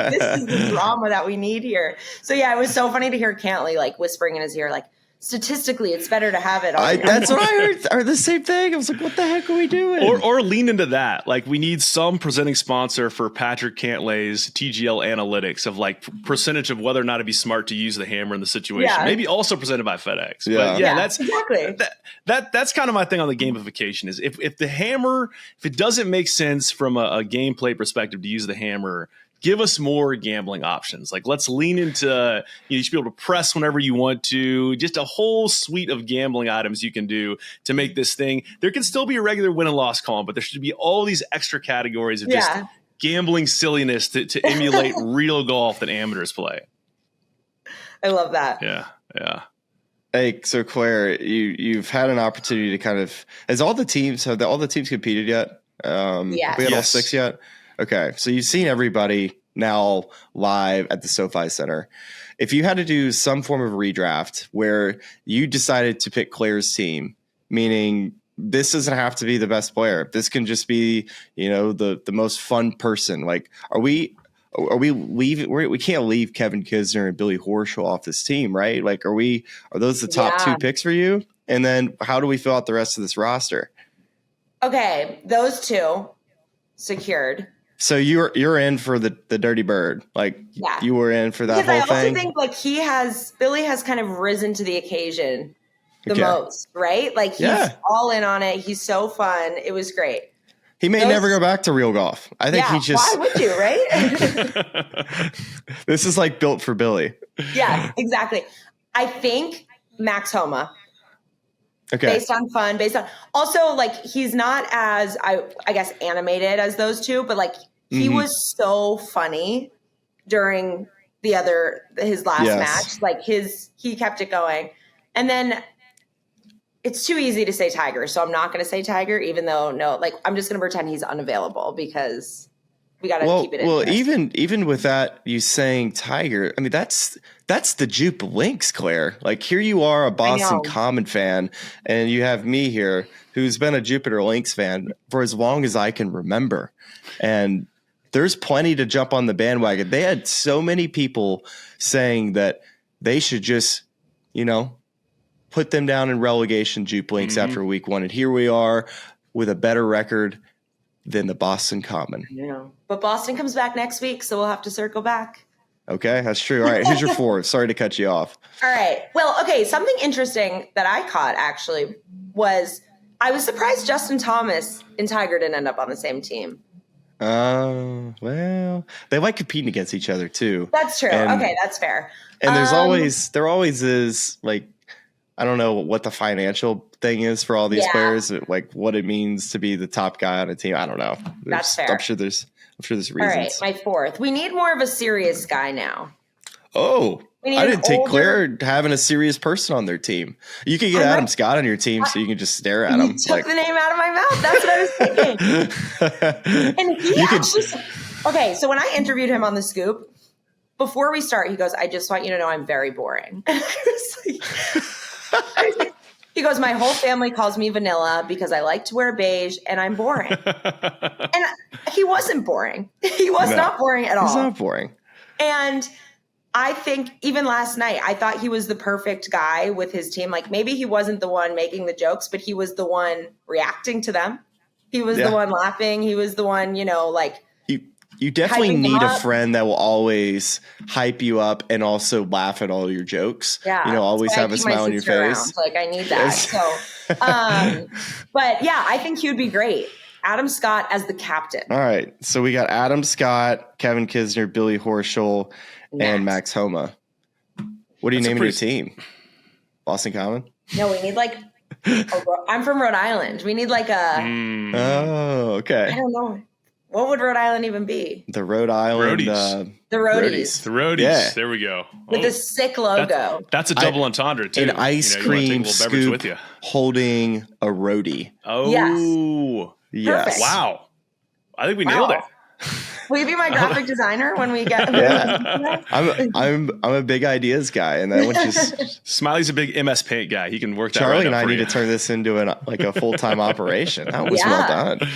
this is the drama that we need here. So yeah, it was so funny to hear Cantlay like whispering in his ear, like, statistically, it's better to have it. That's what I heard. Or the same thing. I was like, what the heck are we doing? Or lean into that. Like we need some presenting sponsor for Patrick Cantlay's TGL analytics of like percentage of whether or not it'd be smart to use the hammer in the situation. Yeah. Maybe also presented by FedEx. Yeah. But that's exactly that's kind of my thing on the gamification is if the hammer, if it doesn't make sense from a gameplay perspective to use the hammer, give us more gambling options. Like let's lean into, you should be able to press whenever you want to, just a whole suite of gambling items you can do to make this thing. There can still be a regular win and loss column, but there should be all these extra categories of just gambling silliness to emulate real golf that amateurs play. I love that. Yeah. Yeah. Hey, so Claire, you've had an opportunity to kind of, have all the teams competed yet? Yes. We had all 6 yet? Okay, so you've seen everybody now live at the SoFi Center. If you had to do some form of redraft where you decided to pick Claire's team, meaning this doesn't have to be the best player, this can just be, the most fun person. Like, are we leaving? We can't leave Kevin Kisner and Billy Horschel off this team, right? Like, are those the top 2 picks for you? And then how do we fill out the rest of this roster? Okay, those 2 secured. So you're in for the Dirty Bird, like you were in for that because whole I also thing. think like Billy has kind of risen to the occasion the most, right? Like he's all in on it. He's so fun. It was great. He may never go back to real golf. I think he just. Why would you, right? This is like built for Billy. Yeah, exactly. I think Max Homa. Okay. Based on fun, also like he's not as I guess animated as those 2, but like he was so funny during his last match. Like he kept it going. And then it's too easy to say Tiger, so I'm not going to say Tiger, even though I'm just going to pretend he's unavailable because we got to keep it in. Well, even with that, you saying Tiger, I mean that's the Jupe Lynx, Claire. Like here you are, a Boston Common fan, and you have me here, who's been a Jupiter Lynx fan for as long as I can remember, and there's plenty to jump on the bandwagon. They had so many people saying that they should just, put them down in relegation, Jupe Lynx after week 1, and here we are with a better record than the Boston Common. But Boston comes back next week, so we'll have to circle back. Okay, that's true. All right, who's your 4th? Sorry to cut you off. All right. Well, okay, something interesting that I caught actually was I was surprised Justin Thomas and Tiger didn't end up on the same team. Well, they like competing against each other too. That's true. Okay, that's fair. And there always is like, I don't know what the financial thing is for all these players, like what it means to be the top guy on a team. I don't know. That's fair. I'm sure there's reasons. All right, my 4th. We need more of a serious guy now. Oh, I didn't take Claire having a serious person on their team. You could get Adam Scott on your team so you can just stare at him. You took the name out of my mouth. That's what I was thinking. And he okay, so when I interviewed him on The Scoop, before we start, he goes, I just want you to know I'm very boring. He goes, my whole family calls me vanilla because I like to wear beige and I'm boring. And he wasn't boring. He was not boring at all. He's not boring. And I think even last night, I thought he was the perfect guy with his team. Like maybe he wasn't the one making the jokes, but he was the one reacting to them. He was the one laughing. He was the one, You definitely hyping them need a up. friend that will always hype you up and also laugh at all your jokes. Yeah, Always that's why I have a keep my smile on your sister around. face. Like I need that. Yes. So, but yeah, I think he would be great. Adam Scott as the captain. All right. So we got Adam Scott, Kevin Kisner, Billy Horschel, and Max Homa. What are you naming your team? Boston Common? No, we need like. I'm from Rhode Island. We need like a. Oh, okay. I don't know. What would Rhode Island even be? The Rhode Island. Roadies. The Roadies. The Roadies. Yeah. There we go. With a sick logo. That's a double entendre, too. An ice you wanna take a cream little beverage scoop with you. holding a roadie. Oh. Yes. Perfect. Wow. I think we nailed it. Will you be my graphic designer when we get? Yeah. I'm a big ideas guy, and that was just Smiley's a big MS Paint guy. He can work that Charlie right and up I for need you. to turn this into a full-time operation. That was well done.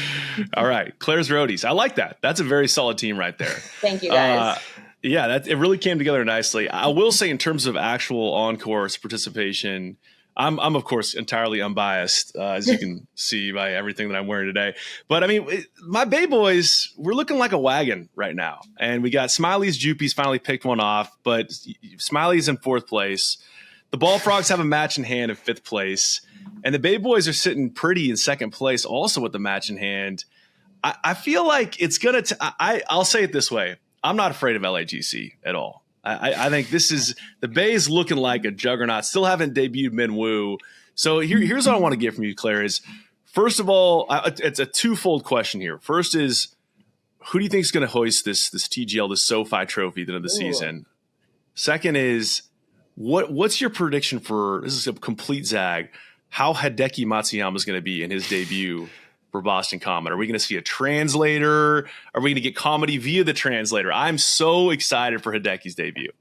All right, Claire's Roadies. I like that. That's a very solid team right there. Thank you, guys. Yeah, it really came together nicely. I will say, in terms of actual on-course participation, I'm of course entirely unbiased, as you can see by everything that I'm wearing today. But I mean, my Bay Boys, we're looking like a wagon right now, and we got Smiley's Juppies finally picked one off, but Smiley's in 4th place. The Ball Frogs have a match in hand in 5th place, and the Bay Boys are sitting pretty in 2nd place, also with the match in hand. I feel like it's gonna. I'll say it this way: I'm not afraid of LAGC at all. I think this is the Bay is looking like a juggernaut. Still haven't debuted Min Woo. So here's what I want to get from you, Claire. Is first of all, it's a twofold question here. First is, who do you think is going to hoist this TGL, this SoFi Trophy at the end of the season? Second is, what's your prediction for, this is a complete zag, how Hideki Matsuyama is going to be in his debut for Boston Common? Are we going to see a translator? Are we going to get comedy via the translator? I'm so excited for Hideki's debut.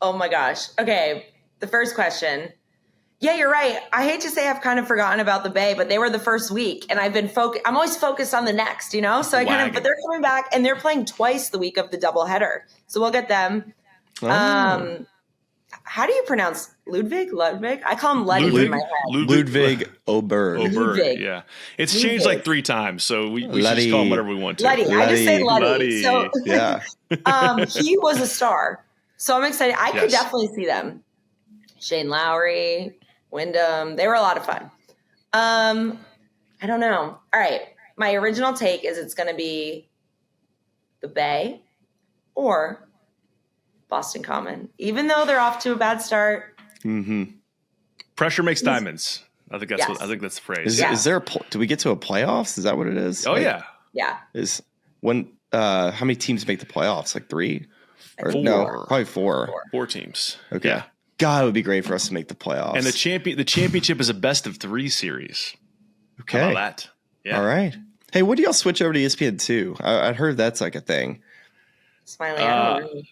Oh my gosh. Okay. The first question. Yeah, you're right. I hate to say I've kind of forgotten about the Bay, but they were the first week and I've been I'm always focused on the next, So but they're coming back and they're playing twice the week of the doubleheader. So we'll get them. How do you pronounce Ludwig? I call him Letty in my head. Ludwig Oberg. Ludwig. Yeah. It's changed like 3 times, so we should Letty. just call him whatever we want to. Letty. I just say Letty. Letty. So, Yeah. he was a star. So I'm excited. I could Yes. definitely see them. Shane Lowry, Wyndham. They were a lot of fun. I don't know. All right. My original take is it's going to be the Bay or Boston Common, even though they're off to a bad start. Mm-hmm. Pressure makes diamonds. I think that's Yes. I think that's the phrase. Is there do we get to a playoffs? Is that what it is? Oh yeah. Yeah. Is when how many teams make the playoffs? Like 3? Or 4. no, probably 4. 4 teams. Okay. Yeah. God, it would be great for us to make the playoffs. And the championship is a best of 3 series. okay. How about that? Yeah. All right. Hey, when do y'all switch over to ESPN2? I'd heard that's like a thing. Smiley.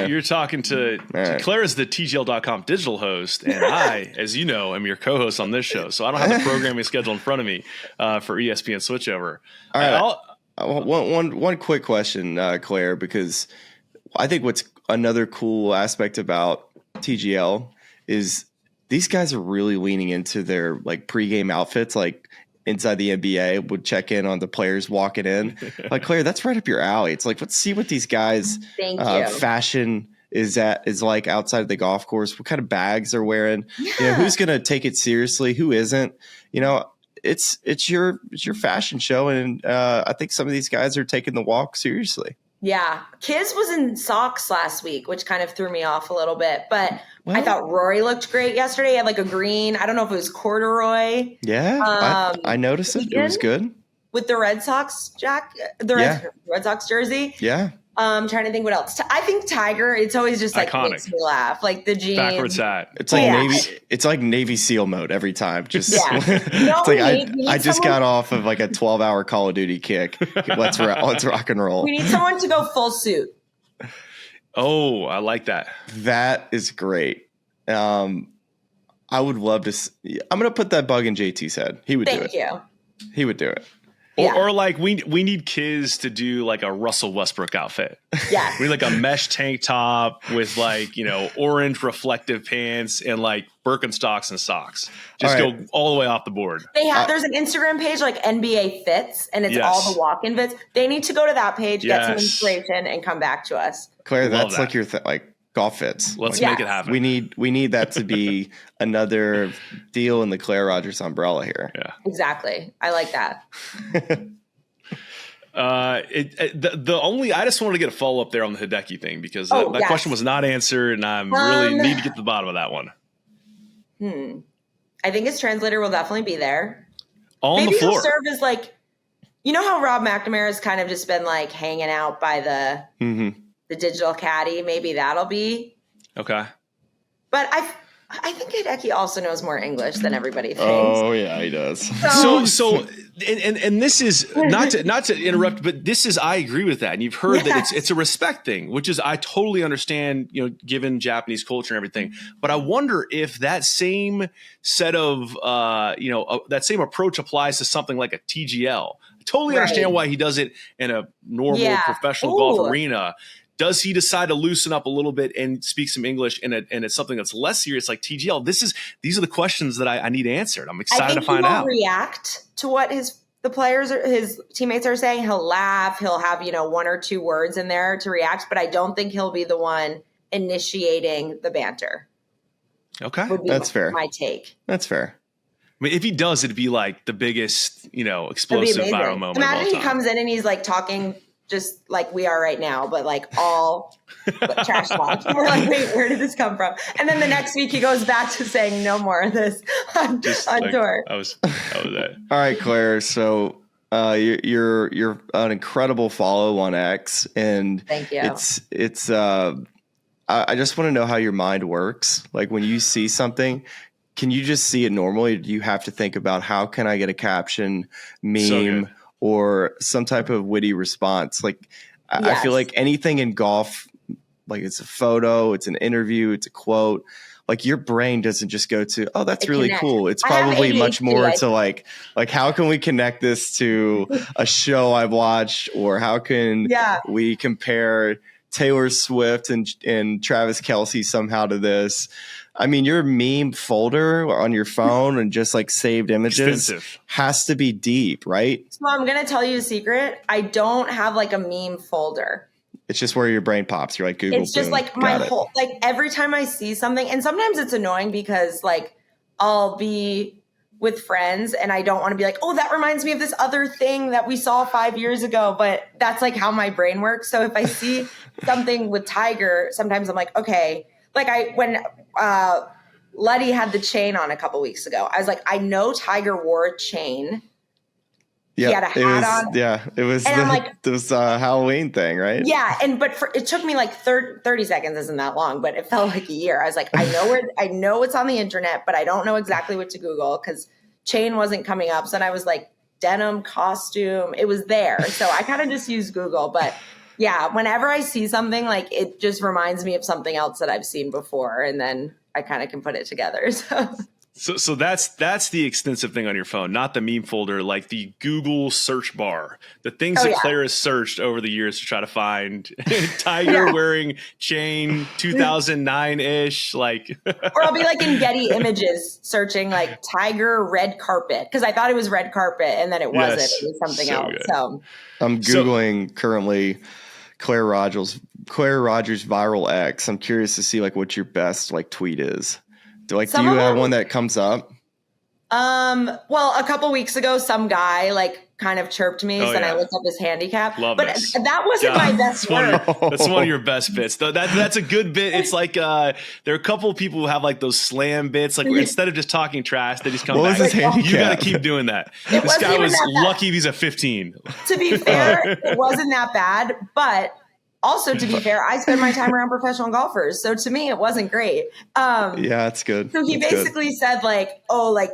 You're talking to right. Claire is the TGL.com digital host, and I, as you know, am your co-host on this show. So I don't have the programming schedule in front of me for ESPN switchover. All right. One quick question, Claire, because I think what's another cool aspect about TGL is these guys are really leaning into their like pregame outfits, like inside the NBA would check in on the players walking in. Like, Claire, that's right up your alley. It's like, let's see what these guys Thank you. fashion is like outside of the golf course, what kind of bags they're wearing, who's going to take it seriously, who isn't, it's your fashion show. And I think some of these guys are taking the walk seriously. Yeah. Kiz was in socks last week, which kind of threw me off a little bit, but I thought Rory looked great yesterday. He had like a green, I don't know if it was corduroy. Yeah. I noticed it. It was good. With the Red Sox Red Sox jersey. Yeah. I'm trying to think what else. I think Tiger, it's always just like Iconic. makes me laugh. Like the jeans. Backwards hat. It's like it's like Navy SEAL mode every time. Just Yeah. it's like I just got off of like a 12-hour Call of Duty kick. Let's rock and roll. We need someone to go full suit. Oh, I like that. That is great. I would love to. I'm going to put that bug in JT's head. He would do it. Thank you. He would do it. Or like we need kids to do like a Russell Westbrook outfit. Yeah. We need like a mesh tank top with like, orange reflective pants and like Birkenstocks and socks. Just go all the way off the board. There's an Instagram page like NBA Fits, and it's all the walk-in fits. They need to go to that page, get some inspiration, and come back to us. Claire, that's like your like golf fits. Let's make it happen. We need that to be another deal in the Claire Rogers umbrella here. Yeah, exactly. I like that. I just wanted to get a follow up there on the Hideki thing because that question was not answered, and I really need to get to the bottom of that one. I think his translator will definitely be there on the floor. He'll serve as like, how Rob McNamara's kind of just been like hanging out by the digital caddy. Maybe that'll be okay. But I think Hideki also knows more English than everybody thinks. Oh yeah, he does. So and this is not to interrupt, but this is, I agree with that. And you've heard that it's a respect thing, which is, I totally understand, given Japanese culture and everything. But I wonder if that same set of, that same approach applies to something like a TGL. I totally understand why he does it in a normal professional golf arena. Does he decide to loosen up a little bit and speak some English and it's something that's less serious like TGL? These are the questions that I need answered. I'm excited to find out. React to what his teammates are saying. He'll laugh. He'll have, one or two words in there to react, but I don't think he'll be the one initiating the banter. Okay. That's fair. My take. That's fair. I mean, if he does, it'd be like the biggest, explosive viral moment. Imagine he comes in and he's like talking just like we are right now, but like all trash talk. We're like, wait, where did this come from? And then the next week he goes back to saying no more of this on tour. That was it. All right, Claire. So you're an incredible follow on X, and thank you. It's I just want to know how your mind works. Like when you see something, can you just see it normally? Do you have to think about how can I get a caption, meme, or some type of witty response? Like I feel like anything in golf, like it's a photo, it's an interview, it's a quote. Like your brain doesn't just go to, oh, that's really cool. It's probably much more to like how can we connect this to a show I've watched, or how can we compare Taylor Swift and Travis Kelce somehow to this? I mean, your meme folder on your phone and just like saved images has to be deep, right? So I'm going to tell you a secret. I don't have like a meme folder. It's just where your brain pops. You're like, Google. It's just like my whole, like every time I see something, and sometimes it's annoying because like I'll be with friends and I don't want to be like, oh, that reminds me of this other thing that we saw 5 years ago. But that's like how my brain works. So if I see something with Tiger, sometimes I'm like, okay. Like when Letty had the chain on a couple weeks ago, I was like, I know Tiger wore a chain. Yeah, he had a hat on. Yeah, it was this Halloween thing, right? Yeah, it took me like 30 seconds. Isn't that long? But it felt like a year. I was like, I know it's on the internet, but I don't know exactly what to Google because chain wasn't coming up. So then I was like, denim costume. It was there, so I kind of just used Google, but. Yeah, whenever I see something, like it just reminds me of something else that I've seen before, and then I kind of can put it together. So that's the extensive thing on your phone, not the meme folder, like the Google search bar, the things that Claire has searched over the years to try to find Tiger wearing chain 2009-ish, like. Or I'll be like in Getty Images searching like Tiger red carpet because I thought it was red carpet and then it wasn't. It was something else. Good. So I'm Googling currently Claire Rogers viral X. I'm curious to see like what your best like tweet is. Do you have one that comes up? Well, a couple weeks ago, some guy like kind of chirped me, and I looked up his handicap. That wasn't my best work. That's one of your best bits. That's a good bit. It's like there are a couple of people who have like those slam bits. Like instead of just talking trash, they just come back. You got to keep doing that. This guy was lucky he's a 15. To be fair, it wasn't that bad, but. Also, to be fair, I spend my time around professional golfers. So to me, it wasn't great. Yeah, that's good. So he basically said like, oh, like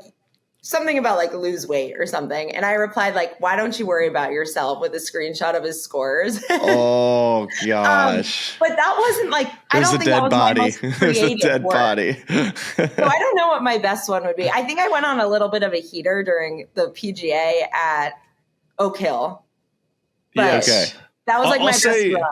something about like lose weight or something. And I replied like, why don't you worry about yourself with a screenshot of his scores? Oh, gosh. But that wasn't like, I don't think that was my most creative There's a dead body. So I don't know what my best one would be. I think I went on a little bit of a heater during the PGA at Oak Hill. But Yes. Okay. that was like I'll my best say- run.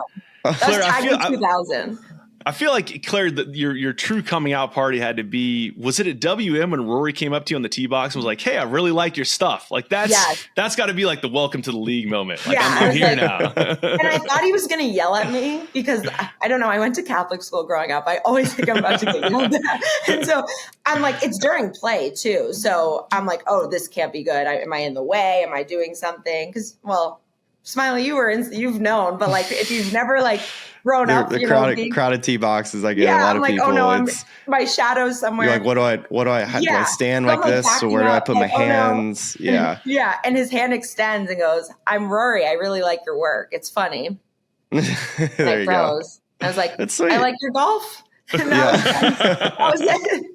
That Claire, was I feel- Tiger 2000. I feel like, Claire, that your true coming out party had to be, was it at WM when Rory came up to you on the tee box and was like, hey, I really like your stuff? Like that's got to be like the welcome to the league moment. Like, Yeah, I I'm was here like- now. And I thought he was going to yell at me because I don't know. I went to Catholic school growing up. I always think I'm about to get yelled at. And so I'm like, it's during play too. So I'm like, oh, this can't be good. Am I in the way? Am I doing something? Because, well, Smylie, you've known, but like if you've never like grown up, The you crowded tee boxes, I get a yeah, lot I'm of like, people. oh no, It's my shadow's somewhere. you're like, what do I do I stand So I'm, like this, or backing where do I up, put my like, oh, no. hands? Yeah. Yeah. And his hand extends and goes, I'm Rory. I really like your work. It's funny. There I you go. froze. I was like, That's sweet. I like your golf. And that was it.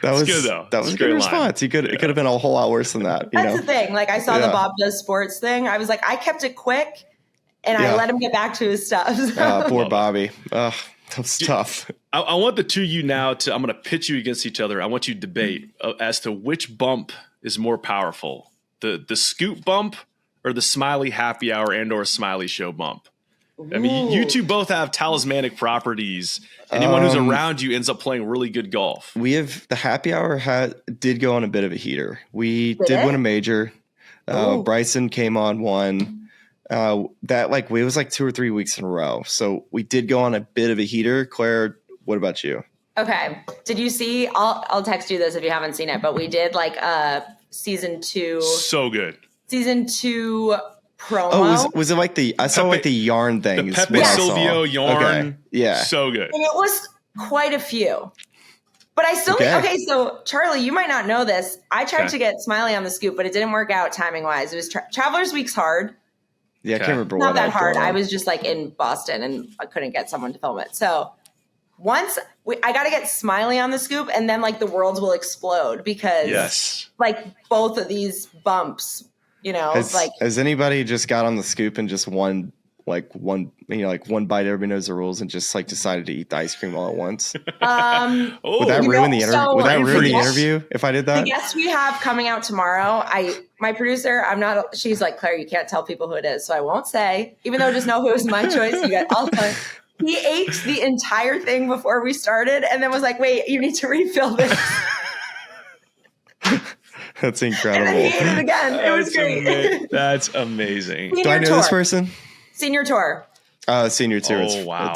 That was good, though. That It's was a a good great response. It could have been a whole lot worse than that. That's the thing. Like I saw the Yeah. Bob Does Sports thing. I was like, I kept it quick and I Yeah. let him get back to his stuff. Poor Bobby. That was tough. I want the two of you now to, I'm going to pitch you against each other. I want you to debate as to which bump is more powerful, the scoop bump or the Smylie happy hour and or Smylie show bump. I mean, you two both have talismanic properties. Anyone who's around you ends up playing really good golf. We have the happy hour did go on a bit of a heater. We Did did it? win a major. Ooh. Bryson came on one. That it was like 2 or 3 weeks in a row. So we did go on a bit of a heater. Claire, what about you? Okay. Did you see? I'll text you this if you haven't seen it, but we did like season 2 So good. promo. Oh, was it like I saw Pepe- like the yarn The things. Pepe what I saw. Silvio yarn. Okay. Yeah. So good. And it was quite a few. But I still Okay. So Charlie, you might not know this. I tried Okay. to get Smylie on the scoop, but it didn't work out timing wise. It was Travelers Week's hard. Yeah, I Okay. can't remember Not what that had hard. going on. I was just like in Boston and I couldn't get someone to film it. So once I got to get Smylie on the scoop, and then like the worlds will explode because Yes. like both of these bumps, Has anybody just got on the scoop and just one bite? Everybody knows the rules and just like decided to eat the ice cream all at once. Oh, Would that You ruin know, the interview? so- Would that ruin the Yes. interview if I did the that? guest we have coming out tomorrow, my producer, she's like, Claire, you can't tell people who it is, so I won't say, even though just know who was my choice. You got all time. He ate the entire thing before we started and then was like, wait, you need to refill this. That's And then incredible. he ate it again. It was great. That's amazing. Do I know this person? Senior tour. Senior tour. Oh, wow.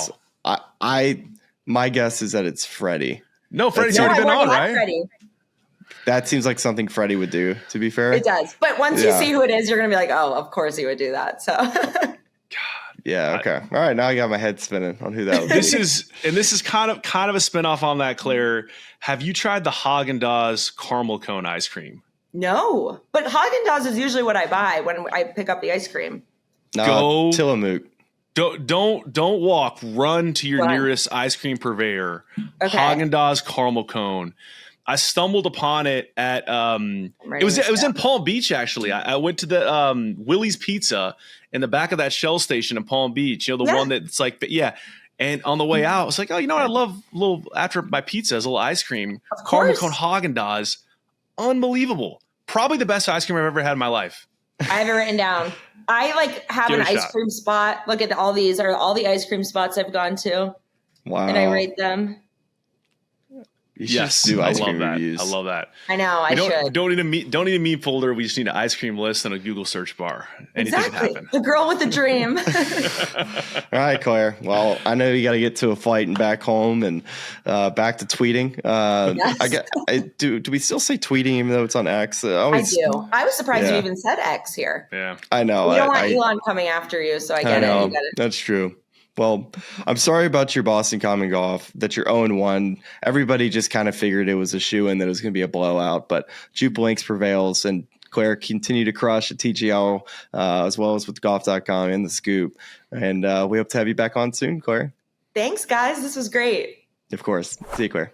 My guess is that it's Freddie. No, Freddie's That's- already been I on, worked right? with Freddie. That seems like something Freddie would do, to be fair. It does. But once Yeah. you see who it is, you're going to be like, oh, of course he would do that. So Yeah, okay. All right, now I got my head spinning on who that would be. This is kind of a spinoff on that, Claire. Have you tried the Haagen-Dazs caramel cone ice cream? no. But Haagen-Dazs is usually what I buy when I pick up the ice cream. No, Go- Tillamook. Don't walk. Run to your Run. nearest ice cream purveyor. Okay. Haagen-Dazs caramel cone. I stumbled upon it at writing it was this in Palm Beach actually. I went to the Willie's Pizza in the back of that Shell station in Palm Beach. You know the Yeah. one that's like And on the way out, I was like, oh, you know what? I love a little after my pizza is a little ice cream. Of Caramel course. cone Haagen-Dazs. Unbelievable. Probably the best ice cream I've ever had in my life. I have it written down. I have Give an it a ice shot. cream spot. Look at all these are all the ice cream spots I've gone to, Wow. and I rate them. You should Yes, do I ice love cream that. reviews. I love that. I know. I should. Don't need a meme folder. We just need an ice cream list and a Google search bar. Anything Exactly. can happen. The girl with the dream. All right, Claire. Well, I know you got to get to a flight and back home and back to tweeting. Yes. Do we still say tweeting even though it's on X? I do. I was surprised you Yeah. even said X here. Yeah. I know. We don't want I Elon coming after you, so I I get it. know. You get it. That's true. Well, I'm sorry about your Boston Common Golf, that you're 0-1. Everybody just kind of figured it was a shoe-in, that it was going to be a blowout, but Jupe Links prevails, and Claire continued to crush at TGL, as well as with golf.com and the Scoop. And we hope to have you back on soon, Claire. Thanks, guys. This was great. Of course. See you, Claire.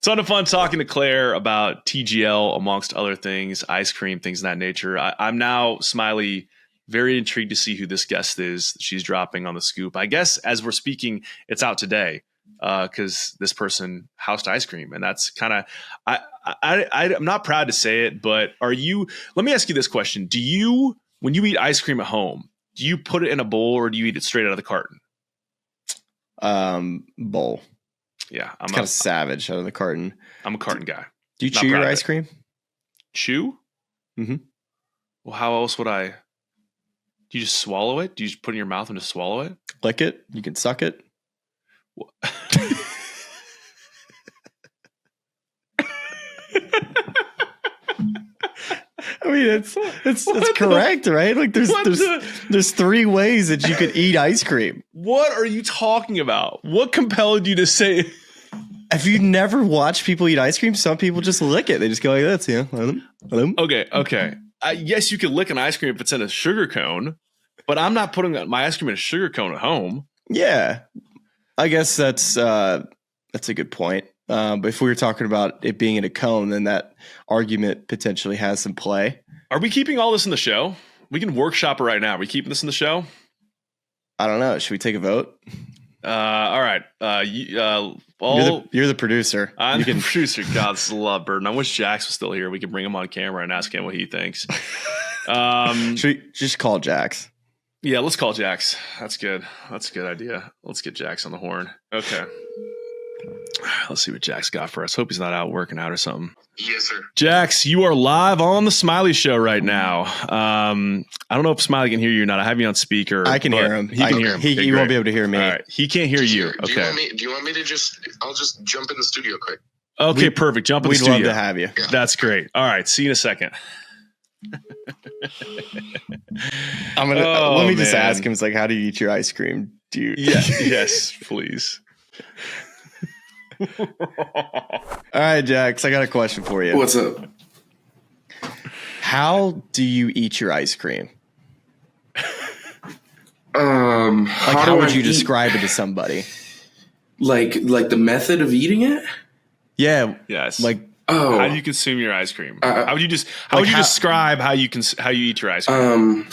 Ton of fun talking to Claire about TGL, amongst other things, ice cream, things of that nature. I'm now, Smylie, very intrigued to see who this guest is that she's dropping on the Scoop. I guess as we're speaking, it's out today because this person housed ice cream. And that's kind of, I'm not proud to say it, but let me ask you this question. Do you when you eat ice cream at home, do you put it in a bowl or do you eat it straight out of the carton? Bowl. Yeah, I'm kind of savage out of the carton. I'm a carton guy. Do you chew your ice cream? Chew? Mm-hmm. Well, how else would I? Do you just swallow it? Do you just put it in your mouth and just swallow it? Lick it. You can suck it. I mean, it's correct, right? Like there's 3 ways that you could eat ice cream. What are you talking about? What compelled you to say? Have you never watched people eat ice cream? Some people just lick it. They just go like this, yeah. Okay. Yes, you can lick an ice cream if it's in a sugar cone, but I'm not putting my ice cream in a sugar cone at home. Yeah, I guess that's a good point. But if we were talking about it being in a cone, then that argument potentially has some play. Are we keeping all this in the show? We can workshop it right now. Are we keeping this in the show? I don't know. Should we take a vote? All right. You're the producer. I'm the producer. God, this is a love burden. I wish Jax was still here. We could bring him on camera and ask him what he thinks. Should we just call Jax? Yeah, let's call Jax. That's good. That's a good idea. Let's get Jax on the horn. Okay. Let's see what Jax got for us. Hope he's not out working out or something. Yes, sir. Jax, you are live on the Smylie Show right now. I don't know if Smylie can hear you or not. I have you on speaker. I can hear him. He can hear him. He won't be able to hear me. All right. He can't hear you. Do Okay. you want me to I'll just jump in the studio quick. Okay, perfect. Jump in the studio. We'd love to have you. Yeah. That's great. All right. See you in a second. Let me just ask him. It's like, how do you eat your ice cream? Do you? Yeah. Yes, please. All right, Jax, I got a question for you. What's up? How do you eat your ice cream? How would you describe it to somebody? Like the method of eating it? Yeah. Yes. How do you consume your ice cream? How would you describe how you eat your ice cream?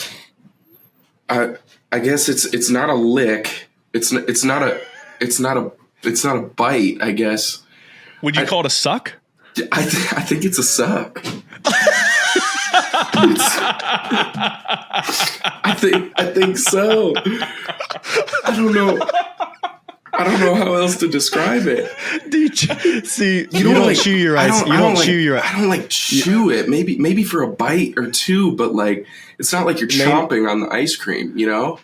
I guess it's not a lick. It's not a bite, I guess. Would you call it a suck? I think it's a suck. I think so. I don't know how else to describe it. You don't chew your ice. You don't chew your. I don't chew it. Maybe for a bite or two, but it's not like you're chomping on the ice cream, you know?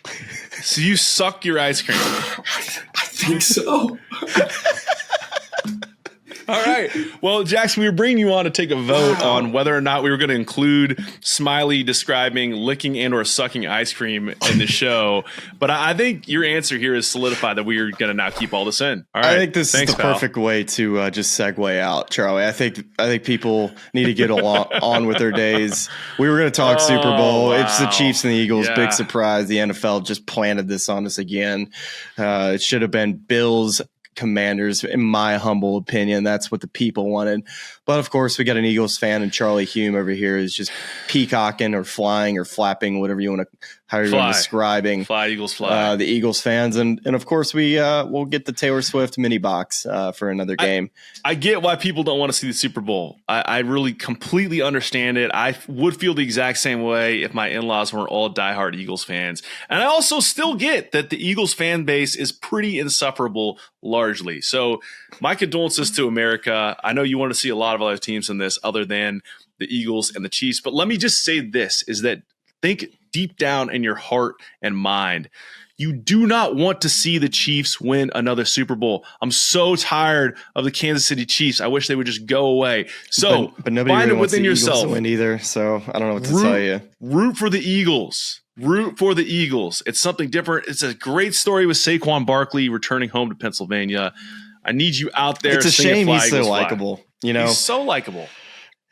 So you suck your ice cream. I think so. All right. Well, Jax, we were bringing you on to take a vote on whether or not we were going to include Smylie describing licking and or sucking ice cream in the show. But I think your answer here is solidified that we are going to now keep all this in. All right. I think this is the perfect way to just segue out, Charlie. I think people need to get on with their days. We were going to talk Super Bowl. Wow. It's the Chiefs and the Eagles. Yeah. Big surprise. The NFL just planted this on us again. It should have been Bills Commanders, in my humble opinion. That's what the people wanted. But of course, we got an Eagles fan, and Charlie Hulme over here is just peacocking or flying or flapping, whatever you want to, how you're describing. Fly, Eagles, fly. The Eagles fans. And of course, we'll get the Taylor Swift mini box for another game. I get why people don't want to see the Super Bowl. I really completely understand it. I would feel the exact same way if my in-laws weren't all diehard Eagles fans. And I also still get that the Eagles fan base is pretty insufferable largely. So my condolences to America. I know you want to see a lot of other teams in this other than the Eagles and the Chiefs. But let me just say this, is that think deep down in your heart and mind, you do not want to see the Chiefs win another Super Bowl. I'm so tired of the Kansas City Chiefs. I wish they would just go away. So but nobody find really it within yourself. Eagles to win either. So I don't know what to tell you. Root for the Eagles. Root for the Eagles. It's something different. It's a great story with Saquon Barkley returning home to Pennsylvania. I need you out there. It's a shame he's so likable. You know, he's so likable.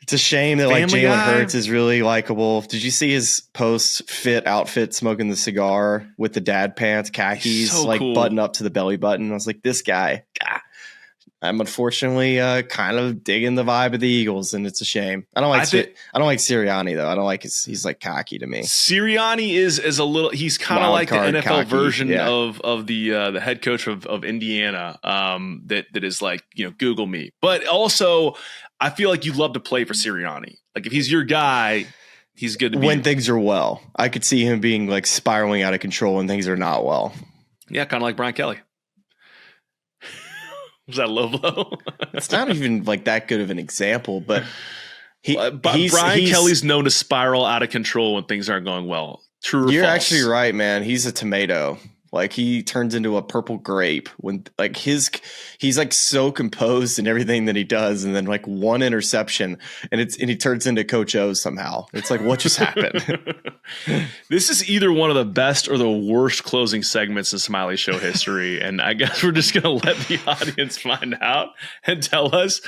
It's a shame that Jalen Hurts is really likable. Did you see his post-fit outfit smoking the cigar with the dad pants, khakis, so cool. Button up to the belly button? I was like, this guy. I'm unfortunately kind of digging the vibe of the Eagles, and it's a shame. I don't like Sirianni though. I don't like he's like cocky to me. Sirianni is a little. He's kind of like the NFL cocky version of the head coach of Indiana. That is like, Google me. But also, I feel like you'd love to play for Sirianni. Like if he's your guy, He's good to be when things are well. I could see him being like spiraling out of control when things are not well. Yeah, kind of like Brian Kelly. Was that low blow? It's not even like that good of an example, but Brian Kelly's known to spiral out of control when things aren't going well. True or You're false? actually right, man. He's a tomato. Like he turns into a purple grape when like he's like so composed in everything that he does, and then like one interception and he turns into Coach O somehow. It's like, what just happened? This is either one of the best or the worst closing segments in Smylie Show history, and I guess we're just gonna let the audience find out and tell us.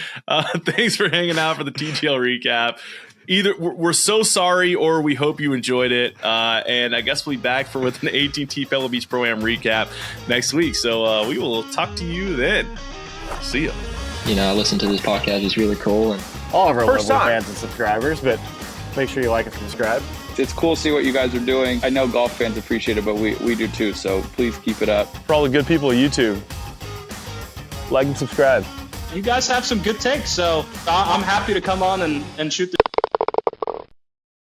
Thanks for hanging out for the TGL recap. Either we're so sorry or we hope you enjoyed it. And I guess we'll be back with an AT&T Pebble Beach Pro-Am recap next week. So we will talk to you then. See ya. You know, I listen to this podcast. It's really cool. And all of our lovely fans and subscribers, but make sure you like and subscribe. It's cool to see what you guys are doing. I know golf fans appreciate it, but we do too. So please keep it up. For all the good people of YouTube, like and subscribe. You guys have some good takes, so I'm happy to come on and shoot the